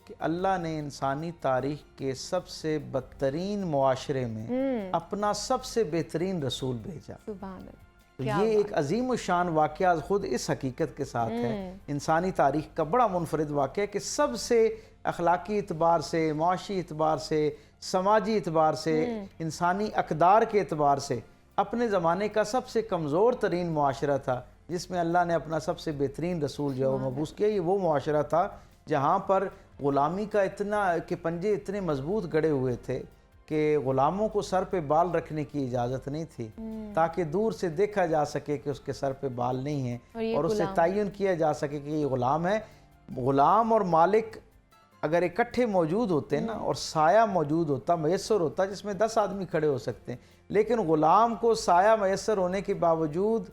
کہ اللہ نے انسانی تاریخ کے سب سے بدترین معاشرے میں اپنا سب سے بہترین رسول بھیجا. سبحان اللہ. تو یہ ایک عظیم الشان واقعہ خود اس حقیقت کے ساتھ ہے، انسانی تاریخ کا بڑا منفرد واقعہ کہ سب سے اخلاقی اعتبار سے، معاشی اعتبار سے، سماجی اعتبار سے، انسانی اقدار کے اعتبار سے اپنے زمانے کا سب سے کمزور ترین معاشرہ تھا، جس میں اللہ نے اپنا سب سے بہترین رسول جو ہے وہ مبعوث کیا. یہ وہ معاشرہ تھا جہاں پر غلامی کا اتنا کہ پنجے اتنے مضبوط گڑے ہوئے تھے کہ غلاموں کو سر پہ بال رکھنے کی اجازت نہیں تھی، تاکہ دور سے دیکھا جا سکے کہ اس کے سر پہ بال نہیں ہیں اور اسے تعین کیا جا سکے کہ یہ غلام ہے. غلام اور مالک اگر اکٹھے موجود ہوتے نا اور سایہ موجود ہوتا، میسر ہوتا، جس میں 10 آدمی کھڑے ہو سکتے ہیں، لیکن غلام کو سایہ میسر ہونے کے باوجود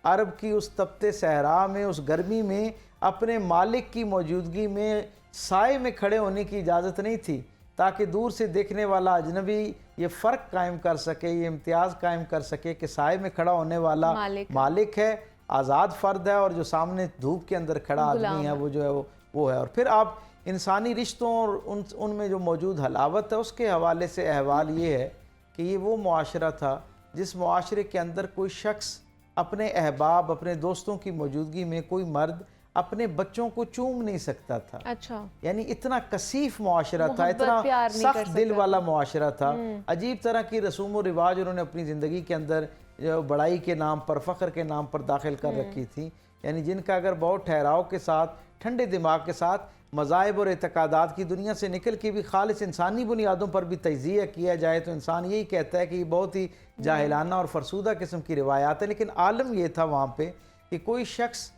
عرب کی اس تپتے صحرا میں، اس گرمی میں اپنے مالک کی موجودگی میں سائے میں کھڑے ہونے کی اجازت نہیں تھی، تاکہ دور سے دیکھنے والا اجنبی یہ فرق قائم کر سکے، یہ امتیاز قائم کر سکے کہ سائے میں کھڑا ہونے والا مالک ہے، آزاد فرد ہے، اور جو سامنے دھوپ کے اندر کھڑا آدمی ہے وہ جو ہے وہ ہے. اور پھر آپ انسانی رشتوں اور ان میں جو موجود حلاوت ہے اس کے حوالے سے احوال یہ ہے کہ یہ وہ معاشرہ تھا جس معاشرے کے اندر کوئی شخص اپنے احباب، اپنے دوستوں کی موجودگی میں کوئی مرد اپنے بچوں کو چوم نہیں سکتا تھا. اچھا، یعنی اتنا کثیف معاشرہ تھا، اتنا سخت دل والا معاشرہ تھا. عجیب طرح کی رسوم و رواج انہوں نے اپنی زندگی کے اندر جو بڑائی کے نام پر، فخر کے نام پر داخل کر رکھی تھی، یعنی جن کا اگر بہت ٹھہراؤ کے ساتھ، ٹھنڈے دماغ کے ساتھ مذاہب اور اعتقادات کی دنیا سے نکل کے بھی خالص انسانی بنیادوں پر بھی تجزیہ کیا جائے تو انسان یہی کہتا ہے کہ یہ بہت ہی جاہلانہ اور فرسودہ قسم کی روایات ہیں. لیکن عالم یہ تھا وہاں پہ کہ کوئی شخص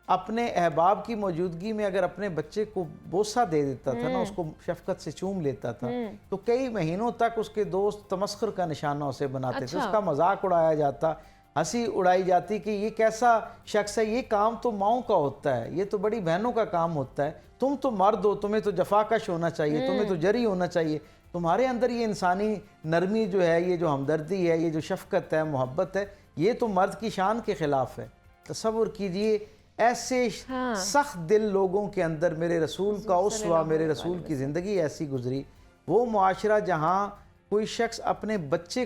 اپنے احباب کی موجودگی میں اگر اپنے بچے کو بوسہ دے دیتا تھا نا، اس کو شفقت سے چوم لیتا تھا، تو کئی مہینوں تک اس کے دوست تمسخر کا نشانہ اسے بناتے تھے، اس کا مذاق اڑایا جاتا، ہنسی اڑائی جاتی کہ یہ کیسا شخص ہے، یہ کام تو ماؤں کا ہوتا ہے، یہ تو بڑی بہنوں کا کام ہوتا ہے، تم تو مرد ہو، تمہیں تو جفاکش ہونا چاہیے، تمہیں تو جری ہونا چاہیے، تمہارے اندر یہ انسانی نرمی جو ہے، یہ جو ہمدردی ہے، یہ جو شفقت ہے، محبت ہے، یہ تو مرد کی شان کے خلاف ہے. تصور کیجئے ایسے سخت دل لوگوں کے اندر میرے رسول کا اسوہ، میرے رسول کی زندگی ایسی گزری. وہ معاشرہ جہاں کوئی شخص اپنے بچے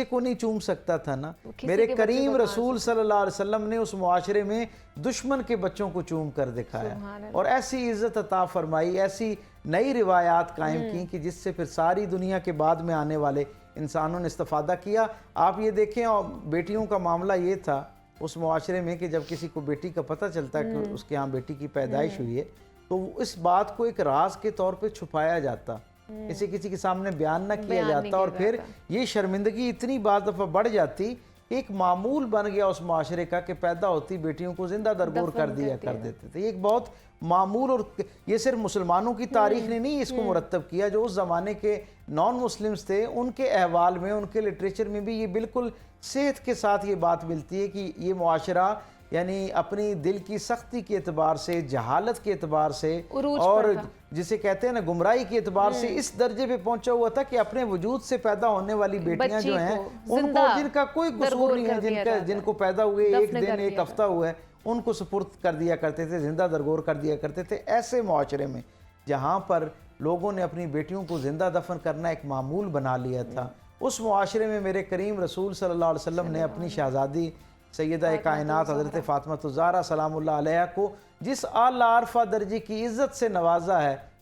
کو نہیں چوم سکتا تھا نا، میرے کریم رسول صلی اللہ علیہ وسلم نے اس معاشرے میں دشمن کے بچوں کو چوم کر دکھایا اور ایسی عزت عطا فرمائی، ایسی نئی روایات قائم کی کہ جس سے پھر ساری دنیا کے بعد میں آنے والے انسانوں نے استفادہ کیا. آپ یہ دیکھیں، بیٹیوں کا معاملہ یہ تھا اس معاشرے میں کہ جب کسی کو بیٹی کا پتہ چلتا ہے کہ اس کے ہاں بیٹی کی پیدائش ہوئی ہے تو اس بات کو ایک راز کے طور پہ چھپایا جاتا، اسے کسی کے سامنے بیان نہ کیا جاتا، اور پھر یہ شرمندگی اتنی بعض دفعہ بڑھ جاتی، ایک معمول بن گیا اس معاشرے کا کہ پیدا ہوتی بیٹیوں کو زندہ درگور کر دیتے تھے. یہ ایک بہت معمول، اور یہ صرف مسلمانوں کی تاریخ نے نہیں اس کو مرتب کیا، جو اس زمانے کے نان مسلمز تھے ان کے احوال میں، ان کے لٹریچر میں بھی یہ بالکل صحت کے ساتھ یہ بات ملتی ہے کہ یہ معاشرہ یعنی اپنی دل کی سختی کے اعتبار سے، جہالت کے اعتبار سے، اور جسے کہتے ہیں نا گمراہی کے اعتبار سے اس درجے پہ پہنچا ہوا تھا کہ اپنے وجود سے پیدا ہونے والی بیٹیاں جو ہیں ان کو، جن کا کوئی قصور نہیں ہے، جن کو پیدا ہوئے ایک دن ایک ہفتہ ہوا ہے، ان کو سپرد کر دیا کرتے تھے، زندہ درگور کر دیا کرتے تھے. ایسے معاشرے میں جہاں پر لوگوں نے اپنی بیٹیوں کو زندہ دفن کرنا ایک معمول بنا لیا تھا، اس معاشرے میں میرے کریم رسول صلی اللہ علیہ وسلم نے اپنی شہزادی سیدہ کائنات حضرت فاطمہ الزہرا سلام اللہ علیہ کو جس اعلیٰ عرفہ درجے کی عزت سے نوازا ہے